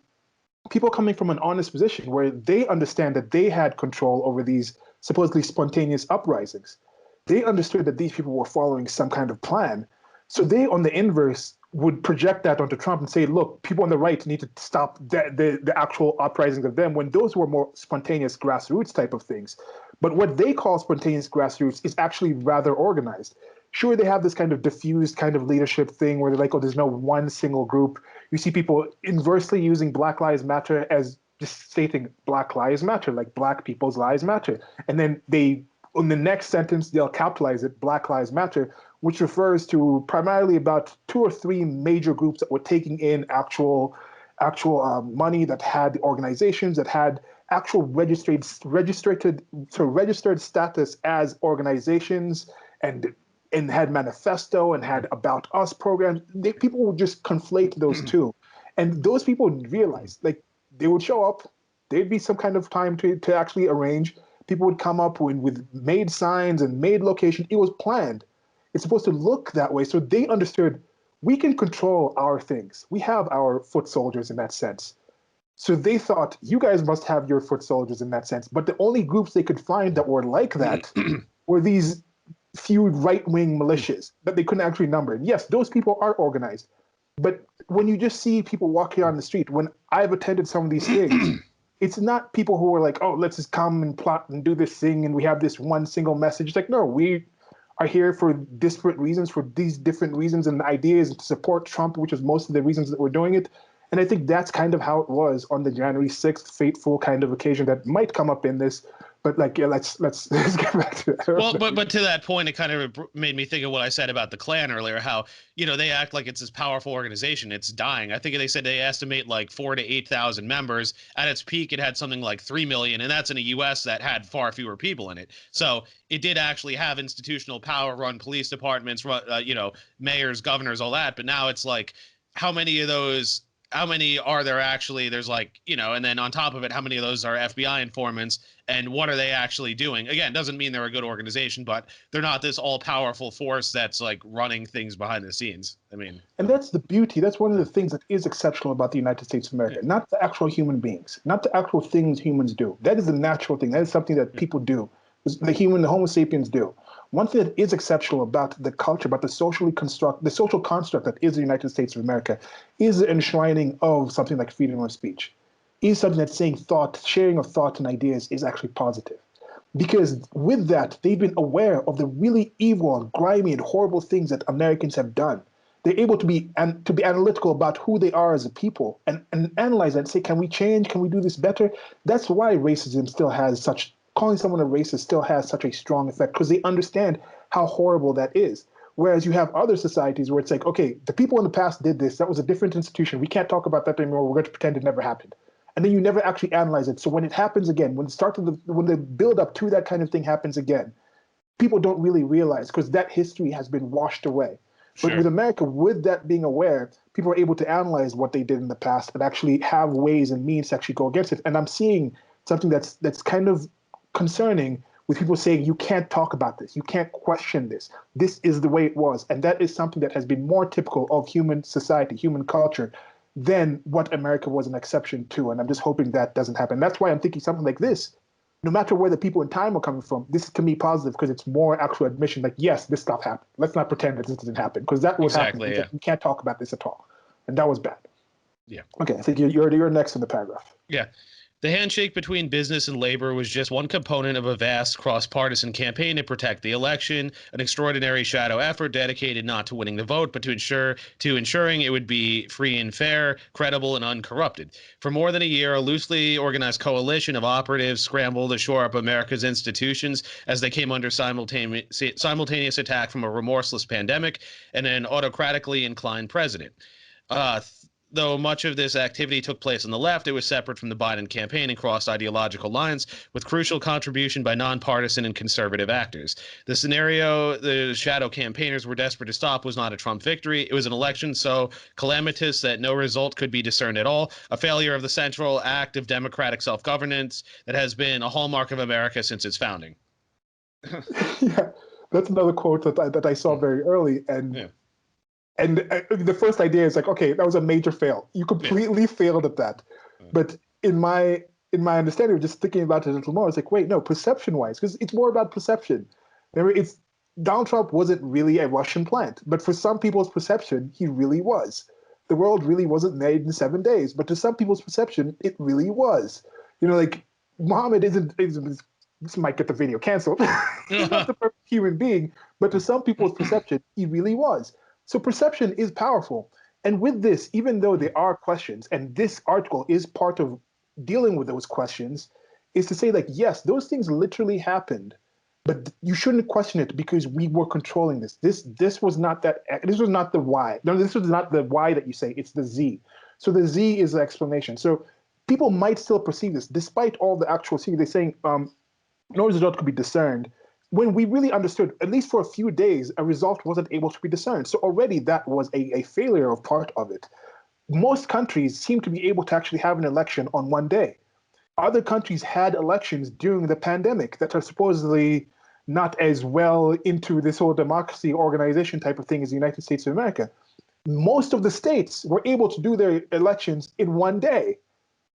A: people coming from an honest position where they understand that they had control over these supposedly spontaneous uprisings. They understood that these people were following some kind of plan. So they, on the inverse, would project that onto Trump and say, look, people on the right need to stop the actual uprisings of them, when those were more spontaneous grassroots type of things. But what they call spontaneous grassroots is actually rather organized. Sure, they have this kind of diffused kind of leadership thing where they're like, oh, there's no one single group. You see people inversely using Black Lives Matter as just stating Black Lives Matter, like Black people's lives matter. And then they, in the next sentence, they'll capitalize it, Black Lives Matter, which refers to primarily about 2 or 3 major groups that were taking in actual money, that had organizations, that had actual registered status as organizations, and had manifesto and had About Us programs. People would just conflate those two. And those people would realize, like, they would show up, there'd be some kind of time to actually arrange. People would come up with made signs and made location. It was planned. It's supposed to look that way. So they understood we can control our things. We have our foot soldiers in that sense. So they thought, you guys must have your foot soldiers in that sense. But the only groups they could find that were like that were these few right-wing militias that they couldn't actually number. And yes, those people are organized. But when you just see people walking on the street, when I've attended some of these things, it's not people who are like, oh, let's just come and plot and do this thing and we have this one single message. It's like, no, we are here for disparate reasons, for these different reasons and ideas, to support Trump, which is most of the reasons that we're doing it. And I think that's kind of how it was on the January 6th fateful kind of occasion that might come up in this. But like, yeah, let's get back to that.
B: Well, but to that point, it kind of made me think of what I said about the Klan earlier, how, they act like it's this powerful organization. It's dying. I think they said they estimate like 4,000 to 8,000 members. At its peak, it had something like 3 million, and that's in a U.S. that had far fewer people in it. So it did actually have institutional power, run police departments, mayors, governors, all that. But now it's like, how many are there actually? There's like, and then on top of it, how many of those are FBI informants, and what are they actually doing? Again, doesn't mean they're a good organization, but they're not this all powerful force that's like running things behind the scenes. I mean,
A: and that's the beauty. That's one of the things that is exceptional about the United States of America, not the actual human beings, not the actual things humans do. That is a natural thing. That is something that people do. The Homo sapiens do. One thing that is exceptional about the culture, about the social construct that is the United States of America, is the enshrining of something like freedom of speech. Is something that's saying sharing of thought and ideas is actually positive. Because with that, they've been aware of the really evil and grimy and horrible things that Americans have done. they're able to be analytical about who they are as a people and analyze that and say, can we change? Can we do this better? That's why racism still has such calling someone a racist still has such a strong effect because they understand how horrible that is. Whereas you have other societies where it's like, okay, the people in the past did this. That was a different institution. We can't talk about that anymore. We're going to pretend it never happened. And then you never actually analyze it. So when it happens again, when the build up to that kind of thing happens again, people don't really realize because that history has been washed away. But
B: Sure.
A: with America, with that being aware, people are able to analyze what they did in the past and actually have ways and means to actually go against it. And I'm seeing something that's kind of concerning with people saying you can't talk about this, you can't question this. This is the way it was, and that is something that has been more typical of human society, human culture, than what America was an exception to. And I'm just hoping that doesn't happen. That's why I'm thinking something like this. No matter where the people in time are coming from, this is to me positive because it's more actual admission. Like, yes, this stuff happened. Let's not pretend that this didn't happen because that was happening.
B: Exactly. Yeah.
A: You can't talk about this at all, and that was bad.
B: Yeah.
A: Okay, I think you're next in the paragraph.
B: Yeah. The handshake between business and labor was just one component of a vast cross-partisan campaign to protect the election, an extraordinary shadow effort dedicated not to winning the vote, but to ensuring it would be free and fair, credible, and uncorrupted. For more than a year, a loosely organized coalition of operatives scrambled to shore up America's institutions as they came under simultaneous attack from a remorseless pandemic and an autocratically inclined president. Though much of this activity took place on the left, it was separate from the Biden campaign and crossed ideological lines, with crucial contribution by nonpartisan and conservative actors. The scenario the shadow campaigners were desperate to stop was not a Trump victory. It was an election so calamitous that no result could be discerned at all, a failure of the central act of democratic self-governance that has been a hallmark of America since its founding.
A: Yeah, that's another quote that I saw very early, and
B: Yeah.
A: and the first idea is like, okay, that was a major fail. You completely failed at that. But in my understanding of just thinking about it a little more, it's like, wait, no, perception wise, because it's more about perception. Remember, it's Donald Trump wasn't really a Russian plant, but for some people's perception, he really was. The world really wasn't made in 7 days, but to some people's perception, it really was. You know, like Muhammad isn't this might get the video canceled. He's not the perfect human being, but to some people's perception, he really was. So perception is powerful. And with this, even though there are questions, and this article is part of dealing with those questions, is to say like, yes, those things literally happened, but you shouldn't question it because we were controlling this. This was not that. This was not the why. No, this was not the why that you say. It's the Z. So the Z is the explanation. So people might still perceive this, despite all the actual C. They're saying no result could be discerned. When we really understood, at least for a few days, a result wasn't able to be discerned. So already that was a failure of part of it. Most countries seem to be able to actually have an election on one day. Other countries had elections during the pandemic that are supposedly not as well into this whole democracy organization type of thing as the United States of America. Most of the states were able to do their elections in one day.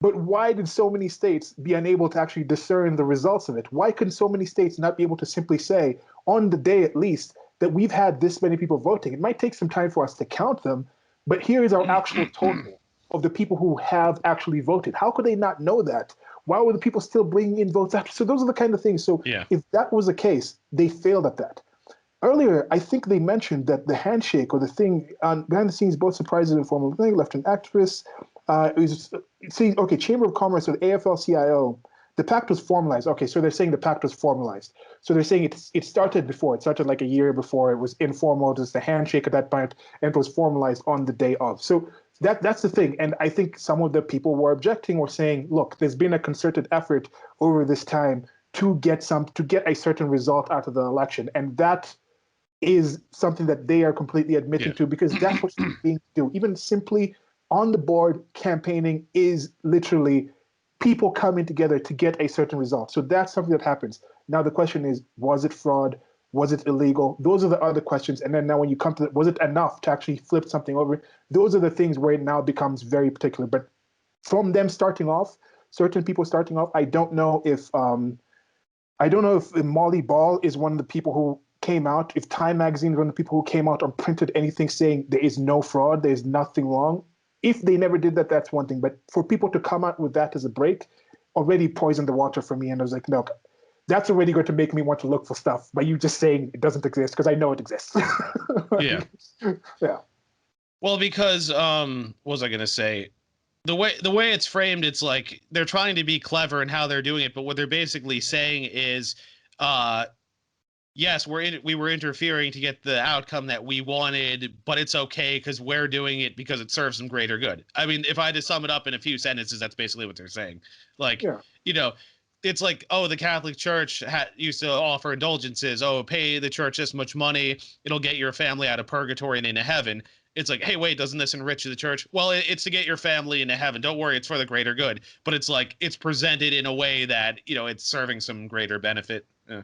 A: But why did so many states be unable to actually discern the results of it? Why couldn't so many states not be able to simply say, on the day at least, that we've had this many people voting? It might take some time for us to count them, but here is our actual total of the people who have actually voted. How could they not know that? Why were the people still bringing in votes after? So those are the kind of things. So if that was the case, they failed at that. Earlier, I think they mentioned that the handshake or the thing behind the scenes, both surprises and formal thing, left an activist. Chamber of Commerce or the AFL-CIO, the pact was formalized. Okay, so they're saying the pact was formalized. So they're saying it started before. It started like a year before. It was informal, just a handshake at that point, and it was formalized on the day of. So that's the thing. And I think some of the people were objecting or saying, look, there's been a concerted effort over this time to get a certain result out of the election. And that is something that they are completely admitting to because that's what human beings do. Even simply on the board campaigning is literally people coming together to get a certain result. So that's something that happens. Now the question is, was it fraud? Was it illegal? Those are the other questions. And then now when you come to was it enough to actually flip something over? Those are the things where it now becomes very particular. But from them starting off, certain people starting off, I don't know if Molly Ball is one of the people who came out, if Time Magazine is one of the people who came out or printed anything saying there is no fraud, there's nothing wrong. If they never did that, that's one thing. But for people to come out with that as a break already poisoned the water for me. And I was like, no, that's already going to make me want to look for stuff by you just saying it doesn't exist because I know it exists.
B: Yeah.
A: Yeah.
B: Well, because what was I gonna say? The way it's framed, it's like they're trying to be clever in how they're doing it, but what they're basically saying is, uh, yes, we were interfering to get the outcome that we wanted, but it's okay because we're doing it because it serves some greater good. I mean, if I had to sum it up in a few sentences, that's basically what they're saying. Like,
A: Yeah.
B: you know, it's like, oh, the Catholic Church used to offer indulgences. Oh, pay the church this much money, it'll get your family out of purgatory and into heaven. It's like, hey, wait, doesn't this enrich the church? Well, it's to get your family into heaven. Don't worry, it's for the greater good. But it's like it's presented in a way that it's serving some greater benefit. Yeah.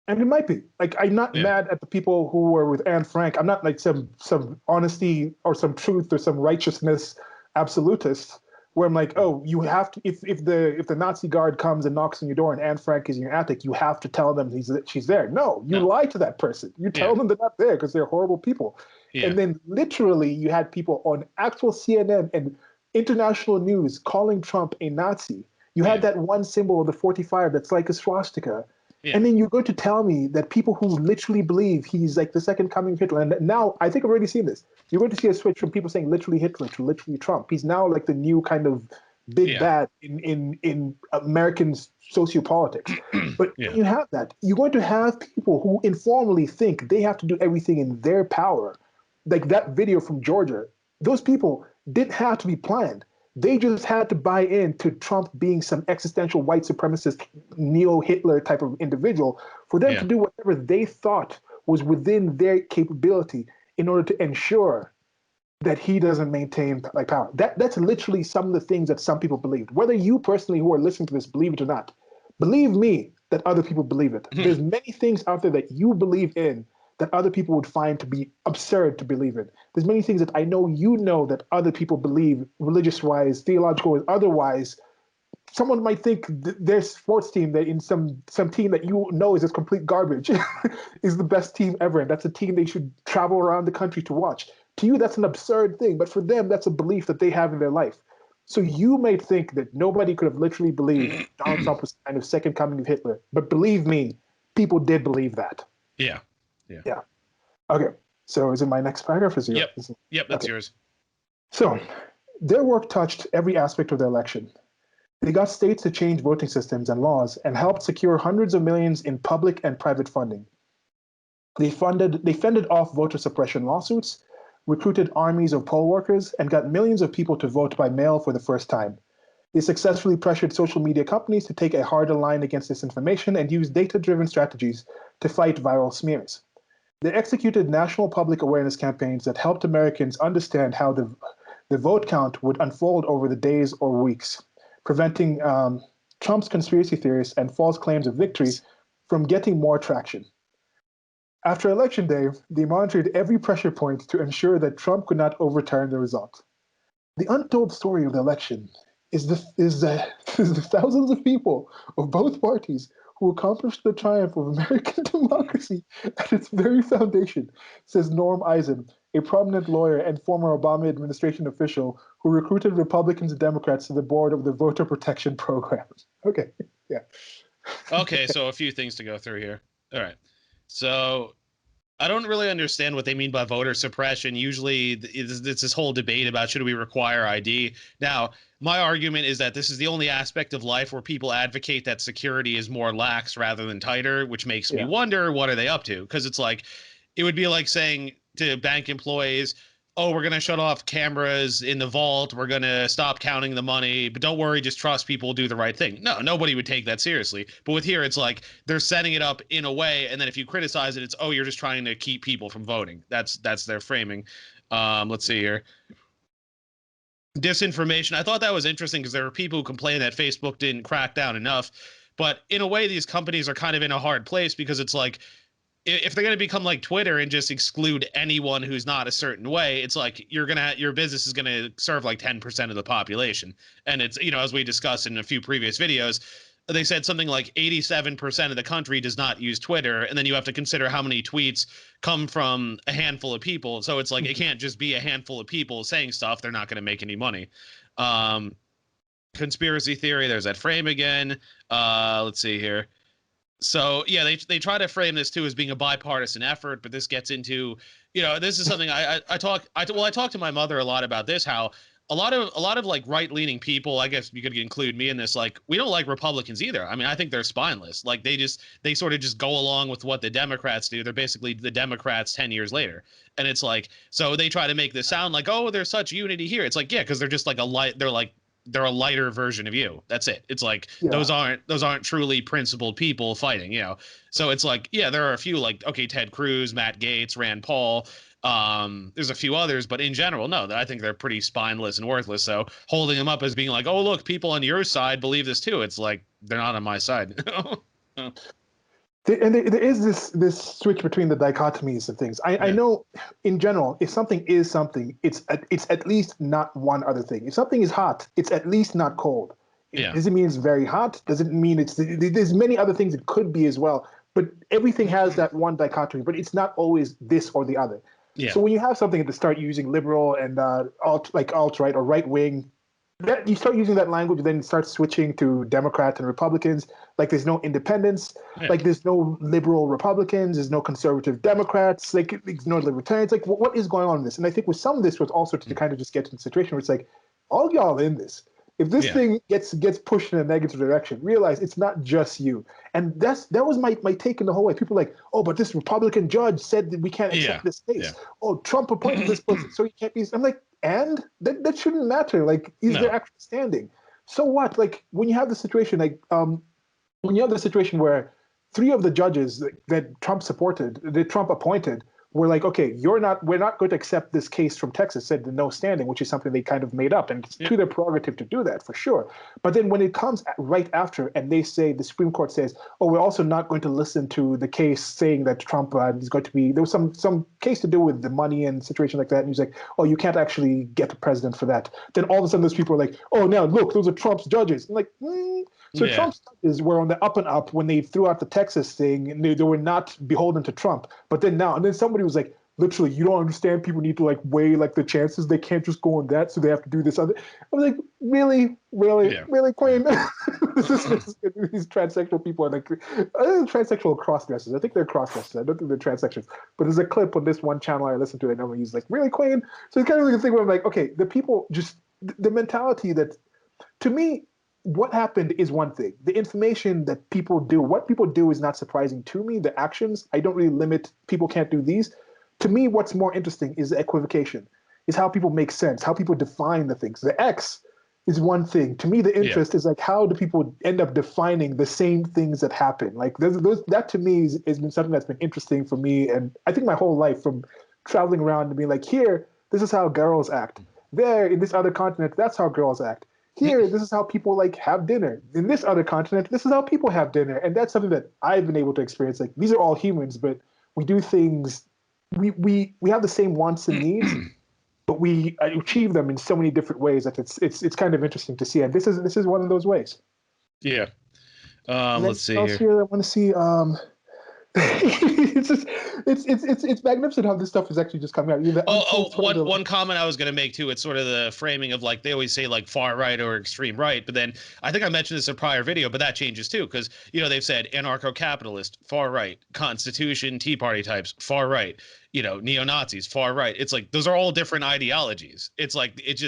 A: And it might be. Like, I'm not
B: Yeah.
A: mad at the people who were with Anne Frank. I'm not like some honesty or some truth or some righteousness absolutist where I'm like, oh, you have to, if the Nazi guard comes and knocks on your door and Anne Frank is in your attic, you have to tell them she's there. No, you
B: No.
A: lie to that person. You
B: Yeah.
A: tell them they're not there because they're horrible people.
B: Yeah.
A: And then literally you had people on actual CNN and international news calling Trump a Nazi. You had
B: Yeah.
A: that one symbol of the 45 that's like a swastika.
B: Yeah.
A: And then you're going to tell me that people who literally believe he's like the second coming of Hitler, and now I think I've already seen this. You're going to see a switch from people saying literally Hitler to literally Trump. He's now like the new kind of big
B: Yeah.
A: bad in American sociopolitics. But when
B: Yeah.
A: you have that, you're going to have people who informally think they have to do everything in their power. Like that video from Georgia, those people didn't have to be planned. They just had to buy into Trump being some existential white supremacist, neo Hitler type of individual for them to
B: Yeah.
A: do whatever they thought was within their capability in order to ensure that he doesn't maintain like power. That's literally some of the things that some people believed. Whether you personally who are listening to this believe it or not, believe me that other people believe it. There's many things out there that you believe in that other people would find to be absurd to believe in. There's many things that I know you know that other people believe religious wise, theological wise, otherwise. Someone might think their sports team that in some team that you know is just complete garbage is the best team ever, and that's a team they should travel around the country to watch. To you, that's an absurd thing, but for them, that's a belief that they have in their life. So you may think that nobody could have literally believed Donald Trump was kind of second coming of Hitler, but believe me, people did believe that.
B: Yeah. Yeah.
A: Yeah. Okay. So is it my next paragraph? Is
B: Yep.
A: yours?
B: Yep. That's
A: Okay.
B: yours.
A: So their work touched every aspect of the election. They got states to change voting systems and laws and helped secure hundreds of millions in public and private funding. They fended off voter suppression lawsuits, recruited armies of poll workers, and got millions of people to vote by mail for the first time. They successfully pressured social media companies to take a harder line against disinformation and use data-driven strategies to fight viral smears. They executed national public awareness campaigns that helped Americans understand how the vote count would unfold over the days or weeks, preventing Trump's conspiracy theories and false claims of victory from getting more traction. After Election Day, they monitored every pressure point to ensure that Trump could not overturn the result. The untold story of the election is the thousands of people of both parties who accomplished the triumph of American democracy at its very foundation, says Norm Eisen, a prominent lawyer and former Obama administration official who recruited Republicans and Democrats to the board of the Voter Protection Program. Okay, yeah.
B: Okay, so a few things to go through here. All right. So I don't really understand what they mean by voter suppression. Usually, it's this whole debate about should we require ID. Now, my argument is that this is the only aspect of life where people advocate that security is more lax rather than tighter, which makes me
A: Yeah.
B: wonder what are they up to? Because it's like it would be like saying to bank employees, oh, we're going to shut off cameras in the vault. We're going to stop counting the money. But don't worry, just trust people will do the right thing. No, nobody would take that seriously. But with here, it's like they're setting it up in a way. And then if you criticize it, it's, oh, you're just trying to keep people from voting. That's their framing. Let's see here. Disinformation. I thought that was interesting because there were people who complained that Facebook didn't crack down enough. But in a way, these companies are kind of in a hard place because it's like, if they're going to become like Twitter and just exclude anyone who's not a certain way, it's like your business is going to serve like 10% of the population. And it's, as we discussed in a few previous videos, they said something like 87% of the country does not use Twitter. And then you have to consider how many tweets come from a handful of people. So it's like, it can't just be a handful of people saying stuff. They're not going to make any money. Conspiracy theory. There's that frame again. Let's see here. So yeah, they try to frame this too as being a bipartisan effort, but this gets into This is something I talk to my mother a lot about this, how a lot of like right-leaning people, I guess you could include me in this, like we don't like Republicans either. I mean, I think they're spineless. Like they sort of just go along with what the Democrats do. They're basically the Democrats 10 years later. And it's like, so they try to make this sound like, oh, there's such unity here. It's like, yeah, because they're just like they're a lighter version of you. That's it. It's like
A: Yeah.
B: those aren't truly principled people fighting. So it's like, yeah, there are a few like, okay, Ted Cruz, Matt Gaetz, Rand Paul. There's a few others, but in general, no, I think they're pretty spineless and worthless. So holding them up as being like, oh, look, people on your side believe this too. It's like, they're not on my side.
A: There is this switch between the dichotomies of things. I
B: Yeah.
A: know, in general, if something is something, it's at least not one other thing. If something is hot, it's at least not cold. It
B: Yeah.
A: doesn't mean it's very hot. Doesn't mean it's. There's many other things it could be as well. But everything has that one dichotomy. But it's not always this or the other.
B: Yeah.
A: So when you have something at the start using liberal and alt right or right wing, that you start using that language, then it starts switching to Democrats and Republicans. Like there's no independents,
B: Yeah.
A: like there's no liberal Republicans, there's no conservative Democrats, like there's no libertarians. Like what is going on in this? And I think with some of this was also to kind of just get to the situation where it's like, all y'all in this. If this
B: Yeah.
A: thing gets pushed in a negative direction, realize it's not just you. And that was my take in the whole way. People are like, oh, but this Republican judge said that we can't accept
B: Yeah.
A: this case.
B: Yeah.
A: Oh, Trump appointed this person, so he can't be. I'm like, and that shouldn't matter. Like, is
B: No.
A: there actually standing? So what? Like when you have the situation, when you have the situation where three of the judges that Trump supported, that Trump appointed, were like, okay, we're not going to accept this case from Texas, said the no standing, which is something they kind of made up, and it's to their prerogative to do that for sure. But then when it comes right after, and they say the Supreme Court says, oh, we're also not going to listen to the case saying that Trump is going to be, there was some case to do with the money and situation like that, and he's like, oh, you can't actually get the president for that. Then all of a sudden those people are like, oh, now look, those are Trump's judges. I'm like, So
B: Yeah.
A: Trump's judges were on the up and up when they threw out the Texas thing, and they were not beholden to Trump. But then now, and then somebody was like, literally, you don't understand. People need to like weigh like the chances. They can't just go on that, so they have to do this other. I was like, really, really,
B: Yeah.
A: really, Queen. These transsexual people are like transsexual cross-dressers. I think they're cross-dressers. I don't think they're transsexuals. But there's a clip on this one channel I listen to that everyone uses like, really, Queen. So it's kind of like a thing where I'm like, okay, the people just the mentality that, to me, what happened is one thing. The information that people do, what people do is not surprising to me. The actions, I don't really limit, people can't do these. To me, what's more interesting is the equivocation, is how people make sense, how people define the things. The X is one thing. To me, the interest is like, how do people end up defining the same things that happen? Like that to me has been something that's been interesting for me. And I think my whole life, from traveling around and being like, here, this is how girls act. There, in this other continent, that's how girls act. Here, this is how people like have dinner. In this other continent, this is how people have dinner. And that's something that I've been able to experience. Like, these are all humans, but we do things, we have the same wants and needs, but we achieve them in so many different ways that it's kind of interesting to see. And this is one of those ways.
B: Yeah.
A: And then
B: Let's see
A: else
B: here.
A: here I want to see it's just it's magnificent how this stuff is actually just coming out. The untold stories of-
B: One comment I was going to make too. It's sort of the framing of like they always say like far right or extreme right, but then I think I mentioned this in a prior video, but that changes too because they've said anarcho-capitalist far right, Constitution, Tea Party types far right, neo-Nazis far right. It's like those are all different ideologies. It's like it's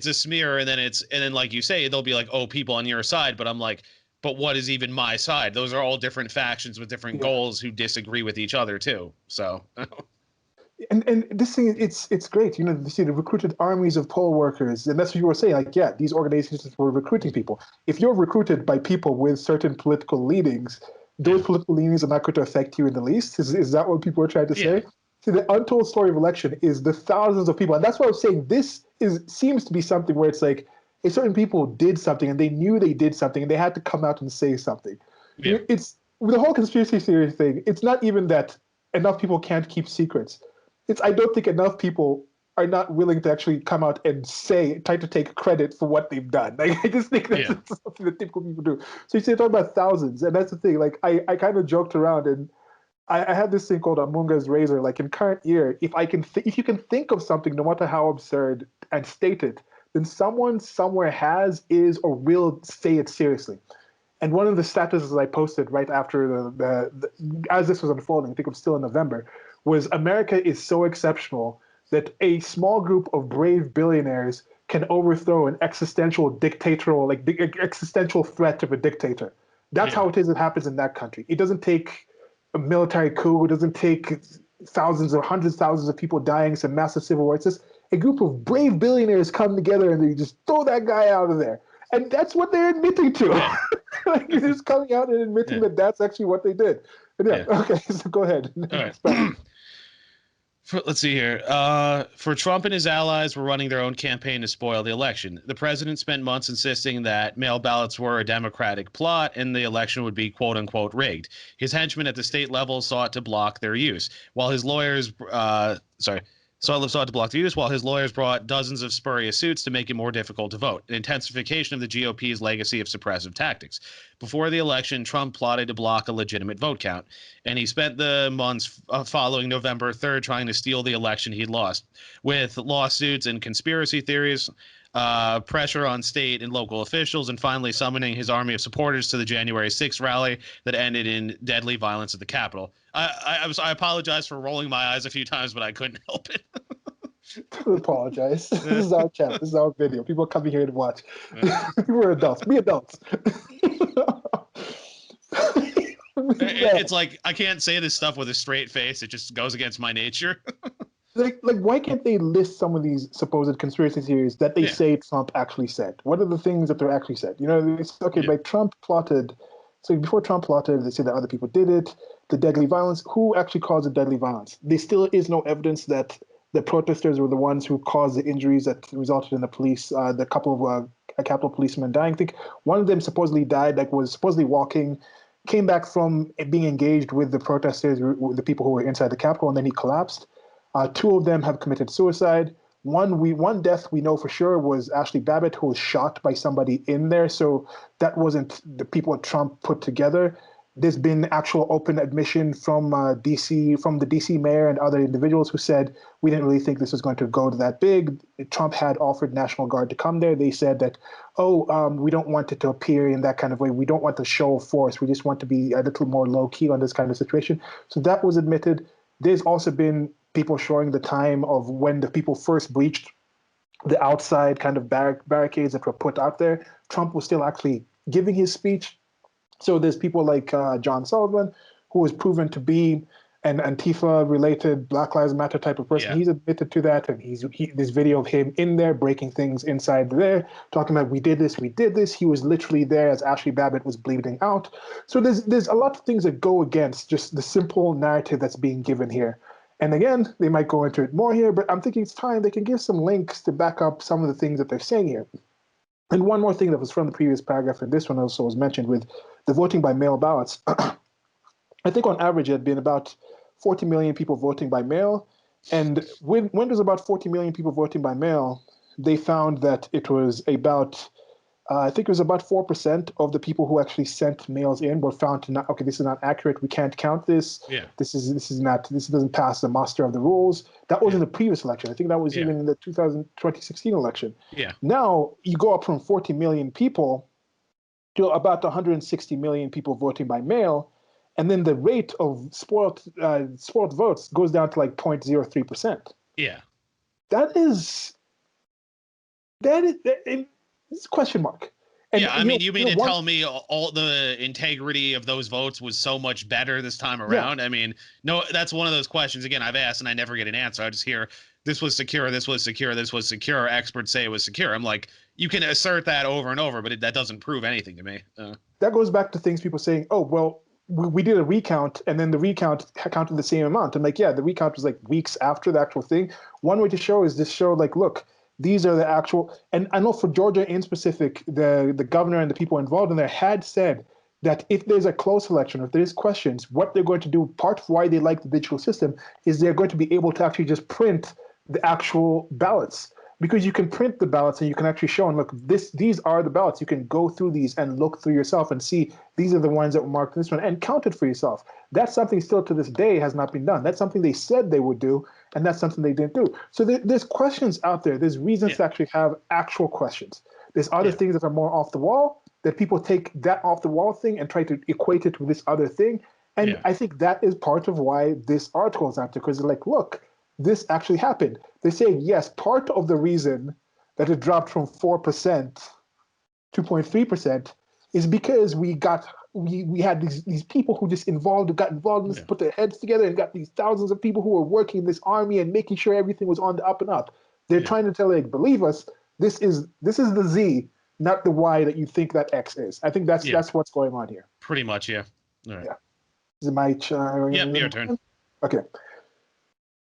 B: a smear, and then like you say they'll be like, oh, people on your side, but I'm like, but what is even my side? Those are all different factions with different goals who disagree with each other too. So
A: and this thing, it's great. You see, the recruited armies of poll workers, and that's what you were saying. Like, yeah, these organizations were recruiting people. If you're recruited by people with certain political leanings, those political leanings are not going to affect you in the least. Is that what people are trying to say? See, the untold story of election is the thousands of people, and that's why I was saying this seems to be something where it's like, if certain people did something and they knew they did something and they had to come out and say something.
B: Yeah.
A: It's the whole conspiracy theory thing. It's not even that enough people can't keep secrets. I don't think enough people are not willing to actually come out and try to take credit for what they've done. Like, I just think that's something that typical people do. So you say talk about thousands, and that's the thing. Like I kind of joked around, and I have this thing called Amunga's razor. Like in current year, if you can think of something, no matter how absurd, and state it, then someone somewhere has, is, or will say it seriously. And one of the statuses I posted right after as this was unfolding, I think it was still in November, was America is so exceptional that a small group of brave billionaires can overthrow an existential dictatorial, like the existential threat of a dictator. That's
B: Yeah.
A: how it is. It happens in that country. It doesn't take a military coup. It doesn't take thousands or hundreds of thousands of people dying, some massive civil war. It's just a group of brave billionaires come together and they just throw that guy out of there. And that's what they're admitting to.
B: Yeah.
A: Like, they're just coming out and admitting
B: Yeah.
A: that that's actually what they did. And yeah,
B: Yeah.
A: okay, so go ahead.
B: All right. Let's see here. For Trump and his allies were running their own campaign to spoil the election. The president spent months insisting that mail ballots were a Democratic plot and the election would be quote unquote rigged. His henchmen at the state level sought to block their use, while his lawyers, sought to block the use, while his lawyers brought dozens of spurious suits to make it more difficult to vote, an intensification of the GOP's legacy of suppressive tactics. Before the election, Trump plotted to block a legitimate vote count, and he spent the months following November 3rd trying to steal the election he'd lost, with lawsuits and conspiracy theories, pressure on state and local officials, and finally summoning his army of supporters to the January 6th rally that ended in deadly violence at the Capitol. I apologize for rolling my eyes a few times, but I couldn't help it.
A: Don't apologize. This is our chat. This is our video. People are coming here to watch. We're adults. Be adults.
B: It's like I can't say this stuff with a straight face. It just goes against my nature.
A: Like, why can't they list some of these supposed conspiracy theories that they say Trump actually said? What are the things that they're actually said? You know, it's okay, like Trump plotted. So before Trump plotted, they said that other people did it. The deadly violence. Who actually caused the deadly violence? There still is no evidence that the protesters were the ones who caused the injuries that resulted in the police, the couple of Capitol policemen dying. I think one of them supposedly died, like was supposedly walking, came back from being engaged with the protesters, with the people who were inside the Capitol, and then he collapsed. Two of them have committed suicide. One death we know for sure was Ashley Babbitt, who was shot by somebody in there. So that wasn't the people that Trump put together. There's been actual open admission from DC, from the DC mayor and other individuals who said we didn't really think this was going to go to that big. Trump had offered National Guard to come there. They said that, we don't want it to appear in that kind of way. We don't want the show of force. We just want to be a little more low key on this kind of situation. So that was admitted. There's also been people showing the time of when the people first breached the outside kind of barricades that were put out there. Trump was still actually giving his speech. So there's people like John Sullivan, who was proven to be an Antifa-related Black Lives Matter type of person. Yeah. He's admitted to that, and this video of him in there breaking things inside there, talking about we did this. He was literally there as Ashley Babbitt was bleeding out. So there's a lot of things that go against just the simple narrative that's being given here. And again, they might go into it more here, but I'm thinking it's time they can give some links to back up some of the things that they're saying here. And one more thing that was from the previous paragraph, and this one also was mentioned with the voting by mail ballots. I think on average it had been about 40 million people voting by mail. And when there's about 40 million people voting by mail, they found that it was about, I think it was about 4% of the people who actually sent mails in were found to not, okay, this is not accurate. We can't count this.
B: Yeah.
A: This doesn't pass the muster of the rules. That was in the previous election. I think that was even in the 2016 election.
B: Yeah.
A: Now you go up from 40 million people to about 160 million people voting by mail. And then the rate of spoiled votes goes down to like 0.03%.
B: Yeah.
A: That is it's a question mark. And,
B: yeah, I mean, you mean to tell me all the integrity of those votes was so much better this time around? Yeah. I mean, no, that's one of those questions, again, I've asked and I never get an answer. I just hear this was secure, this was secure, this was secure. Experts say it was secure. I'm like, you can assert that over and over, but that doesn't prove anything to me.
A: That goes back to things people saying, oh, well, we did a recount and then the recount counted the same amount. I'm like, yeah, the recount was like weeks after the actual thing. One way to show is this show, like, look, these are the actual, and I know for Georgia in specific, the governor and the people involved in there had said that if there's a close election, or if there's questions, what they're going to do, part of why they like the digital system, is they're going to be able to actually just print the actual ballots. Because you can print the ballots and you can actually show, and look, these are the ballots. You can go through these and look through yourself and see these are the ones that were marked this one and count it for yourself. That's something still to this day has not been done. That's something they said they would do, and that's something they didn't do. So there's questions out there. There's reasons to actually have actual questions. There's other things that are more off the wall that people take that off the wall thing and try to equate it with this other thing. And
B: Yeah.
A: I think that is part of why this article is out there, because they're like, look, this actually happened. They say, yes, part of the reason that it dropped from 4%, 2.3%, is because we had these people who just got involved in this,
B: Yeah.
A: put their heads together and got these thousands of people who were working in this army and making sure everything was on the up and up. They're
B: Yeah.
A: trying to tell, like, believe us, this is the Z, not the Y that you think that X is. I think
B: Yeah.
A: that's what's going on here.
B: Pretty much. Yeah. All right.
A: Yeah. Is it my
B: Yep. Your turn.
A: Okay.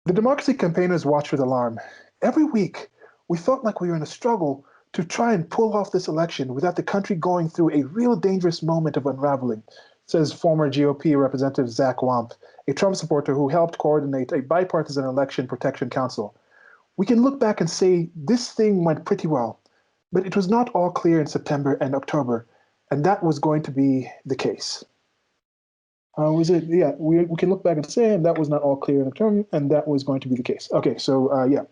A: The democracy campaigners watched with alarm. Every week, we felt like we were in a struggle to try and pull off this election without the country going through a real dangerous moment of unraveling, says former GOP Representative Zach Wamp, a Trump supporter who helped coordinate a bipartisan election protection council. We can look back and say this thing went pretty well, but it was not all clear in September and October, and that was going to be the case. Was it? Yeah, we can look back and say that was not all clear in October, and that was going to be the case. Okay, so yeah.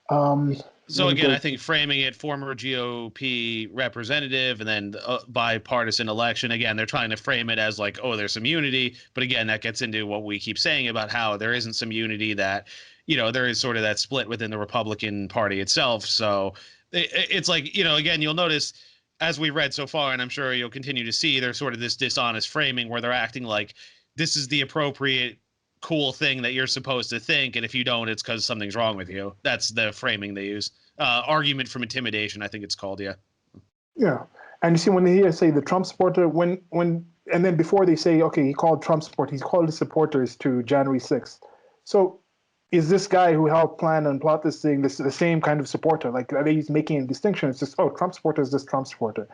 A: Um,
B: So again, I think framing it former GOP representative and then bipartisan election, again, they're trying to frame it as like, oh, there's some unity. But again, that gets into what we keep saying about how there isn't some unity, that, there is sort of that split within the Republican Party itself. So it's like, again, you'll notice as we read so far, and I'm sure you'll continue to see, there's sort of this dishonest framing where they're acting like this is the appropriate cool thing that you're supposed to think, and if you don't, it's because something's wrong with you. That's the framing they use. Argument from intimidation, I think it's called. Yeah.
A: Yeah, and you see when they hear say the Trump supporter, and then before they say, okay, he called Trump support, he's called his supporters to January 6th. So is this guy who helped plan and plot this thing the same kind of supporter? Like, are they making a distinction? It's just, oh, Trump supporter is this Trump supporter.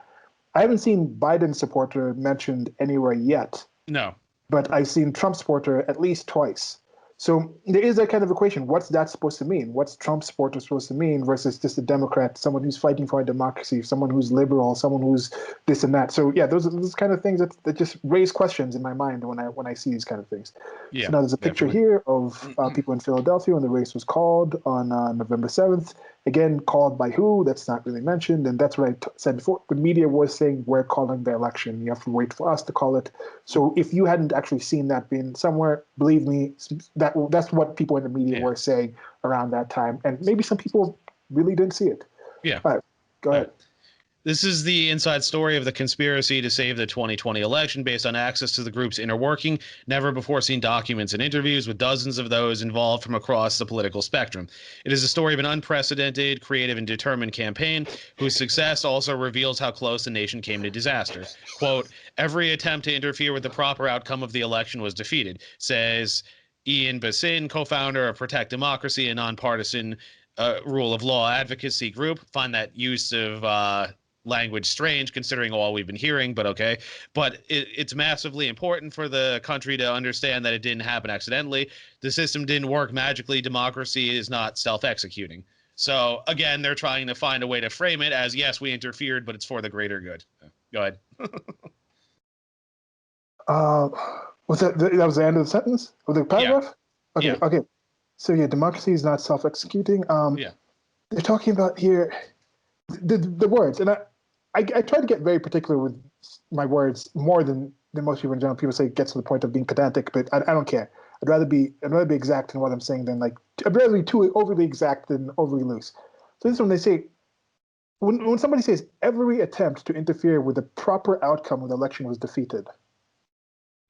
A: I haven't seen Biden supporter mentioned anywhere yet,
B: No.
A: but I've seen Trump supporter at least twice. So there is that kind of equation. What's that supposed to mean? What's Trump supporter supposed to mean versus just a Democrat, someone who's fighting for a democracy, someone who's liberal, someone who's this and that. So yeah, those kind of things that just raise questions in my mind when I see these kind of things.
B: Yeah,
A: So now there's a picture
B: definitely.
A: here of people in Philadelphia when the race was called on November 7th. Again, called by who? That's not really mentioned. And that's what I said before. The media was saying we're calling the election. You have to wait for us to call it. So if you hadn't actually seen that being somewhere, believe me, that's what people in the media were saying around that time. And maybe some people really didn't see it.
B: Yeah.
A: All right, go ahead.
B: This is the inside story of the conspiracy to save the 2020 election based on access to the group's inner working, never before seen documents and interviews with dozens of those involved from across the political spectrum. It is a story of an unprecedented, creative, and determined campaign whose success also reveals how close the nation came to disaster. Quote, every attempt to interfere with the proper outcome of the election was defeated, says Ian Bassin, co-founder of Protect Democracy, a nonpartisan rule of law advocacy group. Find that use of language strange considering all we've been hearing, but okay. But it's massively important for the country to understand that it didn't happen accidentally. The system didn't work magically. Democracy is not self-executing. So again, they're trying to find a way to frame it as, yes, we interfered, but it's for the greater good. Go ahead.
A: Was that was the end of the sentence? Of the paragraph?
B: Yeah.
A: Okay, okay. So yeah, democracy is not self-executing.
B: Yeah.
A: They're talking about here the words, and I try to get very particular with my words more than most people in general. People say it gets to the point of being pedantic, but I don't care. I'd rather be exact in what I'm saying than I'd rather be too overly exact than overly loose. So this is when they say when somebody says every attempt to interfere with the proper outcome of the election was defeated.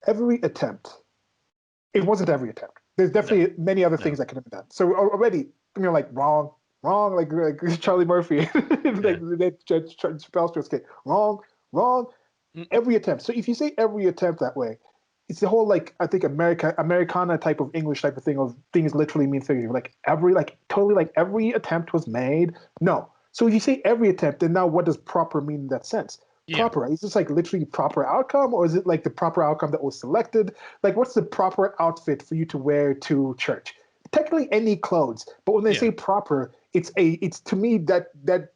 A: Every attempt. It wasn't every attempt. There's definitely many other things that could have been done. So already, like wrong, like Charlie Murphy, like Judge Chappelle's case, wrong. Every attempt. So if you say every attempt that way, it's the whole I think Americana type of English type of thing of things literally mean figurative. Every attempt was made. No. So if you say every attempt, then now what does proper mean in that sense? Proper, right? Is this literally proper outcome, or is it the proper outcome that was selected? What's the proper outfit for you to wear to church? Technically any clothes, but when they say proper, it's to me that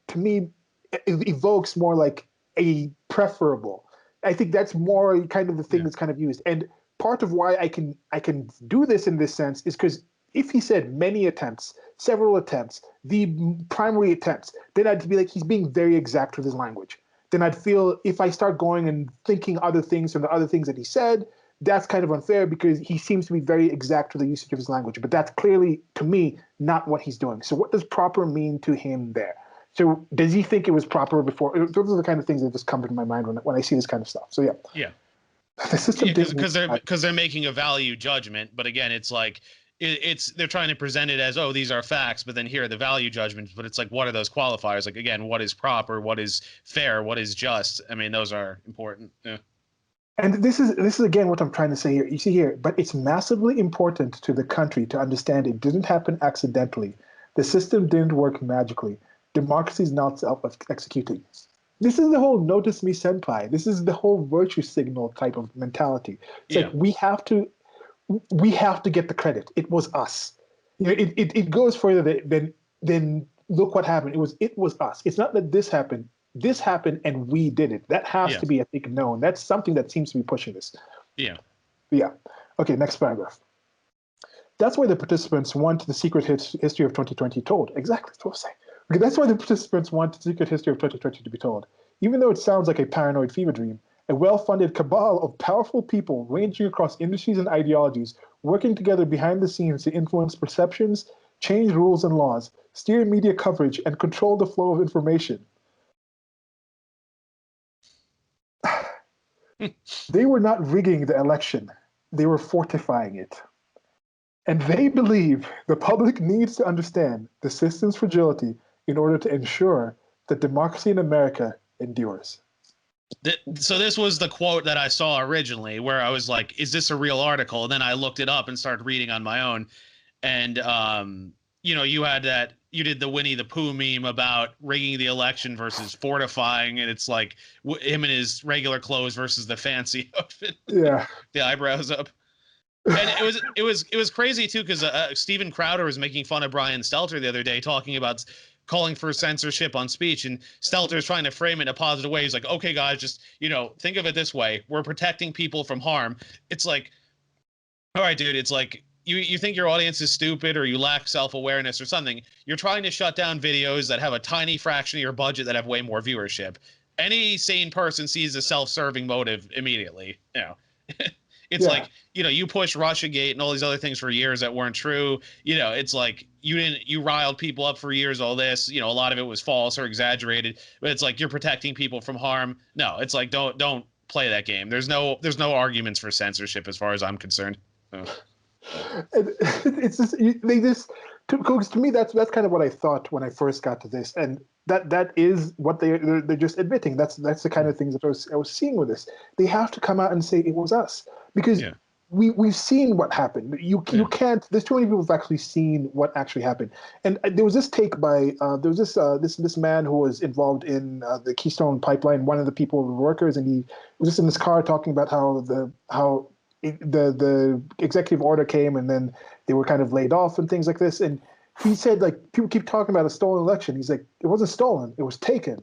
A: to me it evokes more like a preferable. I think that's more kind of the thing that's kind of used. And part of why I can do this in this sense is because if he said many attempts, several attempts, the primary attempts, then I'd be he's being very exact with his language. Then I'd feel if I start going and thinking other things from the other things that he said, that's kind of unfair because he seems to be very exact with the usage of his language. But that's clearly, to me, not what he's doing. So what does proper mean to him there? So does he think it was proper before? Those are the kind of things that just come to my mind when I see this kind of stuff. So yeah.
B: Yeah.
A: The system
B: Yeah,
A: didn't.
B: because they're making a value judgment, but again, it's like it's they're trying to present it as, oh, these are facts, but then here are the value judgments. But it's like, what are those qualifiers? Like, again, what is proper, what is fair, what is just? I mean, those are important. Yeah.
A: And this is again what I'm trying to say here. You see here, but it's massively important to the country to understand it didn't happen accidentally. The system didn't work magically. Democracy is not self-executing. This is the whole notice me senpai. This is the whole virtue signal type of mentality. It's like we have to get the credit. It was us. You know, it goes further than look what happened. It was us. It's not that this happened. This happened and we did it. That has to be, I think, known. That's something that seems to be pushing this.
B: Yeah.
A: Yeah. Okay, next paragraph. That's why the participants want the secret history of 2020 told. Exactly, that's what I'm saying. Okay, that's why the participants want the secret history of 2020 to be told. Even though it sounds like a paranoid fever dream, a well-funded cabal of powerful people ranging across industries and ideologies, working together behind the scenes to influence perceptions, change rules and laws, steer media coverage, and control the flow of information. They were not rigging the election. They were fortifying it. And they believe the public needs to understand the system's fragility in order to ensure that democracy in America endures.
B: So this was the quote that I saw originally, where I was like, is this a real article? And then I looked it up and started reading on my own. And, you know, you did the Winnie the Pooh meme about rigging the election versus fortifying. And it's like him in his regular clothes versus the fancy outfit.
A: Yeah.
B: The eyebrows up. And it was crazy too, because Steven Crowder was making fun of Brian Stelter the other day, talking about calling for censorship on speech, and Stelter's trying to frame it in a positive way. He's like, okay, guys, just, you know, think of it this way: we're protecting people from harm. It's like, all right, dude, it's like you think your audience is stupid or you lack self-awareness or something. You're trying to shut down videos that have a tiny fraction of your budget that have way more viewership. Any sane person sees a self-serving motive immediately, you know. It's like, you know, you push Russiagate and all these other things for years that weren't true. You know, it's like you riled people up for years, all this, you know, a lot of it was false or exaggerated, but it's like you're protecting people from harm. No, it's like don't play that game. There's no arguments for censorship as far as I'm concerned. Oh.
A: It's just to me that's kind of what I thought when I first got to this, and that is what they're just admitting. That's the kind of things that I was seeing with this. They have to come out and say it was us, because we've seen what happened. You can't. There's too many people who've actually seen what actually happened. And there was this take by there was this man who was involved in the Keystone Pipeline, one of the workers, and he was just in this car talking about how the executive order came and then they were kind of laid off and things like this. And he said, like, people keep talking about a stolen election. He's like, it wasn't stolen, it was taken.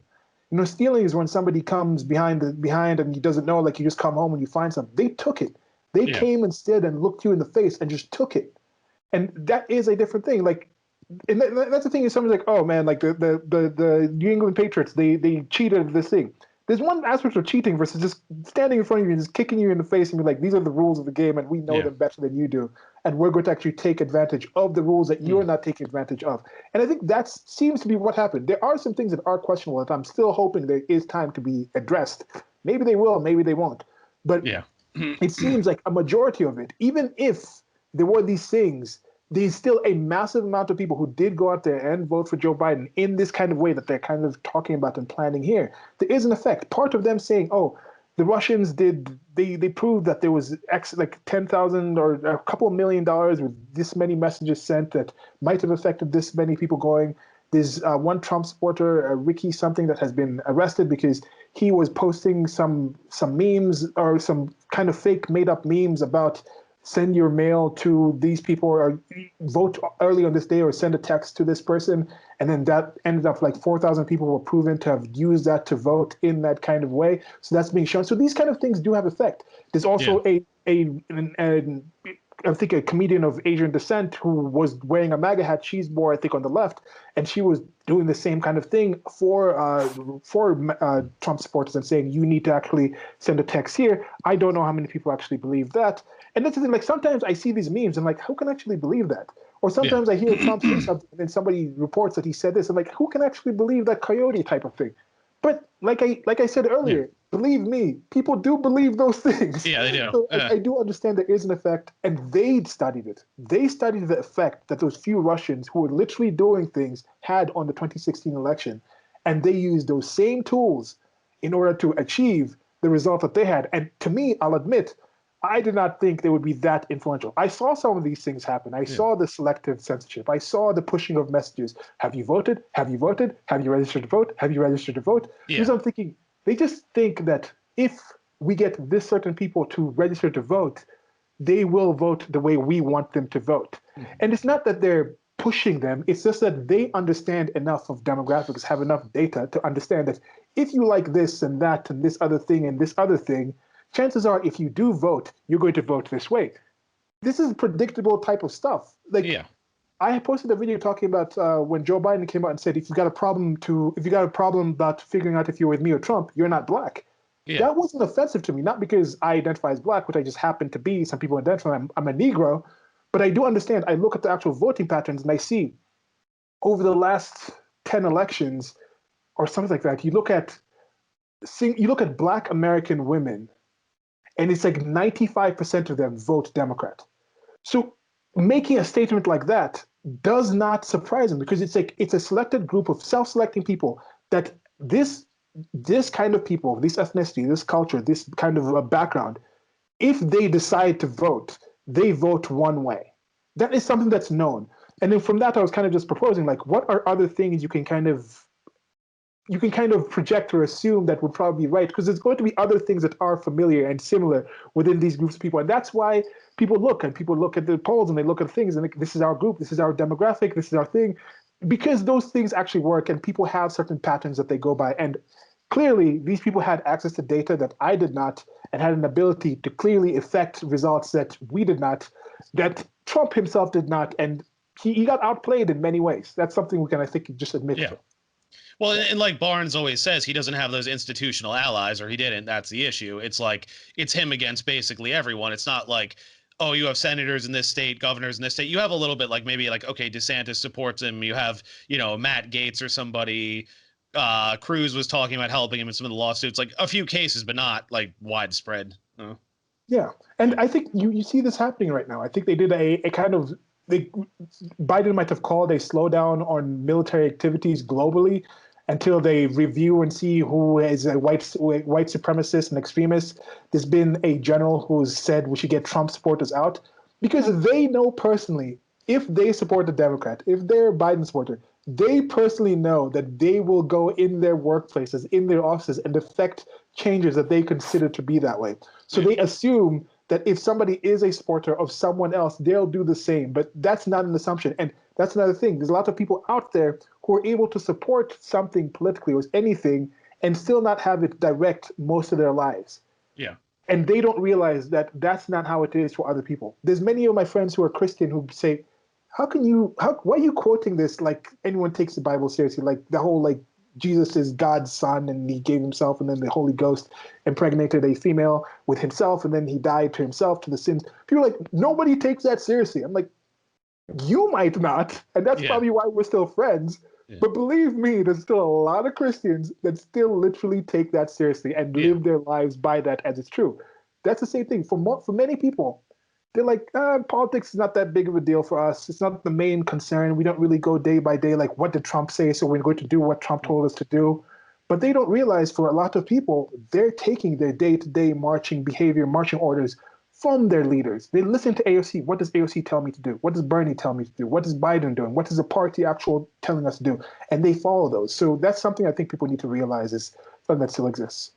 A: You know, stealing is when somebody comes behind and he doesn't know, like, you just come home and you find something. They took it. They came instead and looked you in the face and just took it. And that is a different thing. Like, and that's the thing, is somebody's like, oh man, like the New England Patriots, they cheated this thing. There's one aspect of cheating versus just standing in front of you and just kicking you in the face and be like, these are the rules of the game and we know them better than you do. And we're going to actually take advantage of the rules that you're not taking advantage of. And I think that seems to be what happened. There are some things that are questionable that I'm still hoping there is time to be addressed. Maybe they will, maybe they won't. But it seems like a majority of it, even if there were these things, there's still a massive amount of people who did go out there and vote for Joe Biden in this kind of way that they're kind of talking about and planning here. There is an effect. Part of them saying, oh, the Russians they proved that there was like 10,000 or a couple of $1 million with this many messages sent that might have affected this many people going. There's one Trump supporter, Ricky something, that has been arrested because he was posting some memes or some kind of fake made up memes about send your mail to these people or vote early on this day or send a text to this person. And then that ended up like 4,000 people were proven to have used that to vote in that kind of way. So that's being shown. So these kind of things do have effect. There's also a I think a comedian of Asian descent who was wearing a MAGA hat. She's more, I think, on the left, and she was doing the same kind of thing for Trump supporters and saying you need to actually send a text here. I don't know how many people actually believe that. And that's the thing. Like sometimes I see these memes and like, who can actually believe that? Or
B: Yeah.
A: sometimes I hear Trump say something and then somebody reports that he said this. I'm like, who can actually believe that coyote type of thing? But like I said
B: Yeah.
A: earlier, believe me, people do believe those things.
B: Yeah, they do.
A: So I do understand there is an effect, and they studied it. They studied the effect that those few Russians who were literally doing things had on the 2016 election, and they used those same tools in order to achieve the result that they had. And to me, I'll admit, I did not think they would be that influential. I saw some of these things happen. I
B: Yeah.
A: saw the selective censorship. I saw the pushing of messages. Have you voted? Have you voted? Have you registered to vote? Have you registered to vote? Because
B: Yeah.
A: I'm thinking, they just think that if we get this certain people to register to vote, they will vote the way we want them to vote.
B: Mhm.
A: And it's not that they're pushing them, it's just that they understand enough of demographics, have enough data to understand that if you like this and that and this other thing and this other thing, chances are if you do vote, you're going to vote this way. This is predictable type of stuff. Like
B: Yeah.
A: I posted a video talking about when Joe Biden came out and said, if you got a problem about figuring out if you're with me or Trump, you're not black.
B: Yeah.
A: That wasn't offensive to me, not because I identify as black, which I just happen to be. Some people identify I'm a Negro, but I do understand. I look at the actual voting patterns and I see over the last 10 elections or something like that, you look at black American women, and it's like 95% of them vote Democrat. So making a statement like that does not surprise them because it's like it's a selected group of self-selecting people that this kind of people, this ethnicity, this culture, this kind of a background, if they decide to vote, they vote one way. That is something that's known. And then from that, I was kind of just proposing, like, what are other things you can kind of project or assume that would probably be right because there's going to be other things that are familiar and similar within these groups of people, and that's why people look at the polls and they look at things and this is our group, this is our demographic, this is our thing, because those things actually work and people have certain patterns that they go by, and clearly these people had access to data that I did not and had an ability to clearly affect results that we did not, that Trump himself did not, and he got outplayed in many ways. That's something we can, I think, just admit
B: Yeah.
A: to.
B: Well,
A: Yeah.
B: and like Barnes always says, he doesn't have those institutional allies, or he didn't. That's the issue. It's like it's him against basically everyone. It's not like, oh, you have senators in this state, governors in this state. You have a little bit like maybe like, okay, DeSantis supports him. You have, Matt Gaetz or somebody. Cruz was talking about helping him in some of the lawsuits, like a few cases, but not like widespread.
A: Yeah, and I think you see this happening right now. I think they did a kind of they Biden might have called a slowdown on military activities globally until they review and see who is a white supremacist and extremist. There's been a general who's said we should get Trump supporters out because they know personally if they support the Democrat, if they're a Biden supporter, they personally know that they will go in their workplaces, in their offices, and affect changes that they consider to be that way. So
B: Yeah.
A: they assume that if somebody is a supporter of someone else, they'll do the same. But that's not an assumption. And that's another thing. There's a lot of people out there who are able to support something politically or anything and still not have it direct most of their lives.
B: Yeah.
A: And they don't realize that that's not how it is for other people. There's many of my friends who are Christian who say, why are you quoting this like anyone takes the Bible seriously? Like the whole like Jesus is God's son and he gave himself and then the Holy Ghost impregnated a female with himself and then he died to himself to the sins. People are like, nobody takes that seriously. I'm like, you might not, and that's
B: Yeah.
A: probably why we're still friends.
B: Yeah.
A: But believe me, there's still a lot of Christians that still literally take that seriously and
B: Yeah.
A: live their lives by that as it's true. That's the same thing for many people. They're like, politics is not that big of a deal for us. It's not the main concern. We don't really go day by day, like, what did Trump say? So we're going to do what Trump told us to do. But they don't realize for a lot of people, they're taking their day-to-day marching behavior, marching orders from their leaders. They listen to AOC. What does AOC tell me to do? What does Bernie tell me to do? What is Biden doing? What is the party actual telling us to do? And they follow those. So that's something I think people need to realize is something that still exists.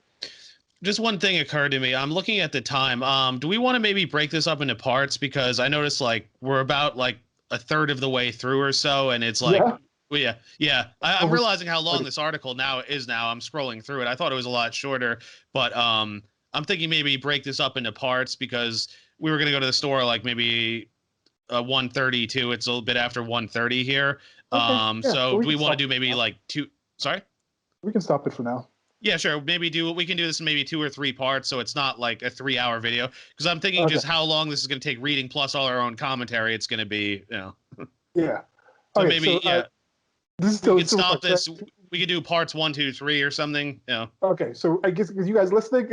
B: Just one thing occurred to me. I'm looking at the time. Do we want to maybe break this up into parts? Because I noticed like we're about like a third of the way through or so, and it's like,
A: Yeah.
B: well, yeah, yeah. I'm
A: Over
B: realizing how long
A: 40.
B: this article now is. Now I'm scrolling through it. I thought it was a lot shorter, but I'm thinking maybe break this up into parts because we were gonna go to the store like maybe 1:30 too. It's a little bit after 1:30 here.
A: Okay. Yeah,
B: So
A: we
B: do we
A: can
B: want to
A: stop
B: do
A: it
B: maybe
A: for now.
B: like two? Sorry.
A: We can stop it for now.
B: Yeah, sure. Maybe we can do this in maybe 2 or 3 parts, so it's not like a 3-hour video. Because I'm thinking
A: Okay.
B: just how long this is going to take reading plus all our own commentary. It's going to be,
A: Yeah.
B: So
A: Okay.
B: maybe
A: This is
B: we
A: still
B: could
A: super
B: stop
A: quick.
B: this. We could do parts 1, 2, 3 or something.
A: Okay. So I guess you guys listening,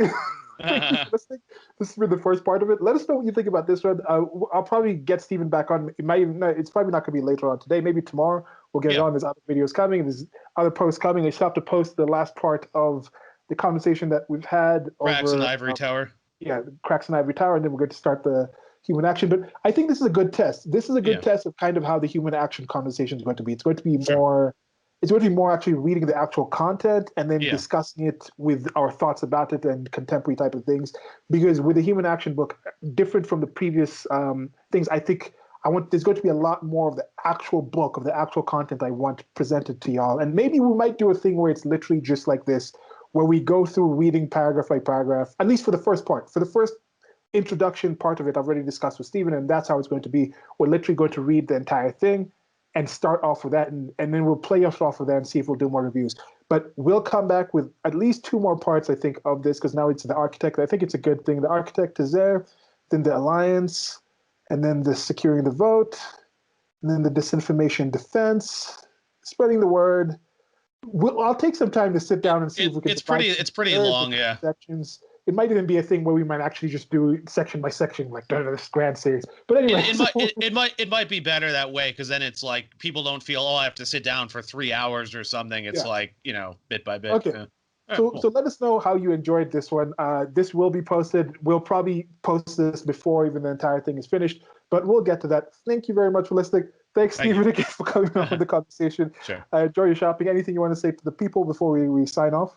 A: thank you for listening. This has been the first part of it. Let us know what you think about this one. I'll probably get Steven back on. It's probably not going to be later on today. Maybe tomorrow we'll get it
B: Yeah.
A: on. There's other videos coming. There's other posts coming. I still have to post the last part of the conversation that we've had
B: Cracks in the
A: over.
B: ivory tower.
A: Yeah, cracks in ivory tower, and then we're going to start the human action. But I think this is a good test. This is a good test of kind of how the human action conversation is going to be. It's going to be more. It's going to be more actually reading the actual content and then discussing it with our thoughts about it and contemporary type of things. Because with the human action book, different from the previous things, I think there's going to be a lot more of the actual book, of the actual content I want presented to y'all. And maybe we might do a thing where it's literally just like this, where we go through reading paragraph by paragraph, at least for the first part. For the first introduction part of it, I've already discussed with Stephen, and that's how it's going to be. We're literally going to read the entire thing and start off with that, and then we'll play off of that and see if we'll do more reviews. But we'll come back with at least 2 more parts, I think, of this, because now it's the architect. I think it's a good thing. The architect is there, then the alliance, and then the securing the vote, and then the disinformation defense, spreading the word. I'll take some time to sit down and see if we can.
B: It's pretty long, yeah.
A: Sections. It might even be a thing where we might actually just do section by section, like this grand series. But anyway,
B: it might be better that way, because then it's like people don't feel, I have to sit down for 3 hours or something. It's like bit by bit.
A: Okay. So
B: cool.
A: So let us know how you enjoyed this one. This will be posted. We'll probably post this before even the entire thing is finished, but we'll get to that. Thank you very much for listening. Thanks, Stephen, again for coming on with the conversation.
B: Sure.
A: Enjoy your shopping. Anything you want to say to the people before we sign off?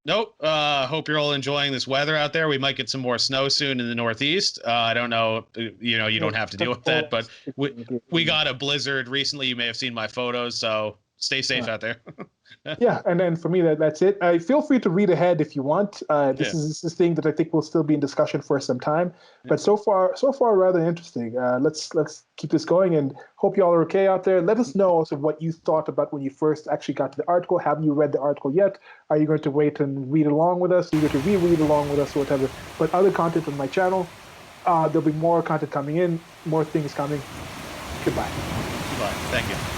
B: Nope. Hope you're all enjoying this weather out there. We might get some more snow soon in the Northeast. I don't know. You don't have to deal with that, but we got a blizzard recently. You may have seen my photos, so stay safe out there.
A: Yeah, and then for me, that's it. Feel free to read ahead if you want. This is this thing that I think will still be in discussion for some time. But so far, rather interesting. Let's keep this going, and hope you all are okay out there. Let us know also what you thought about when you first actually got to the article. Have you read the article yet? Are you going to wait and read along with us? Are you going to reread along with us or whatever? But other content on my channel, there'll be more content coming in, more things coming. Goodbye.
B: Goodbye. Thank you.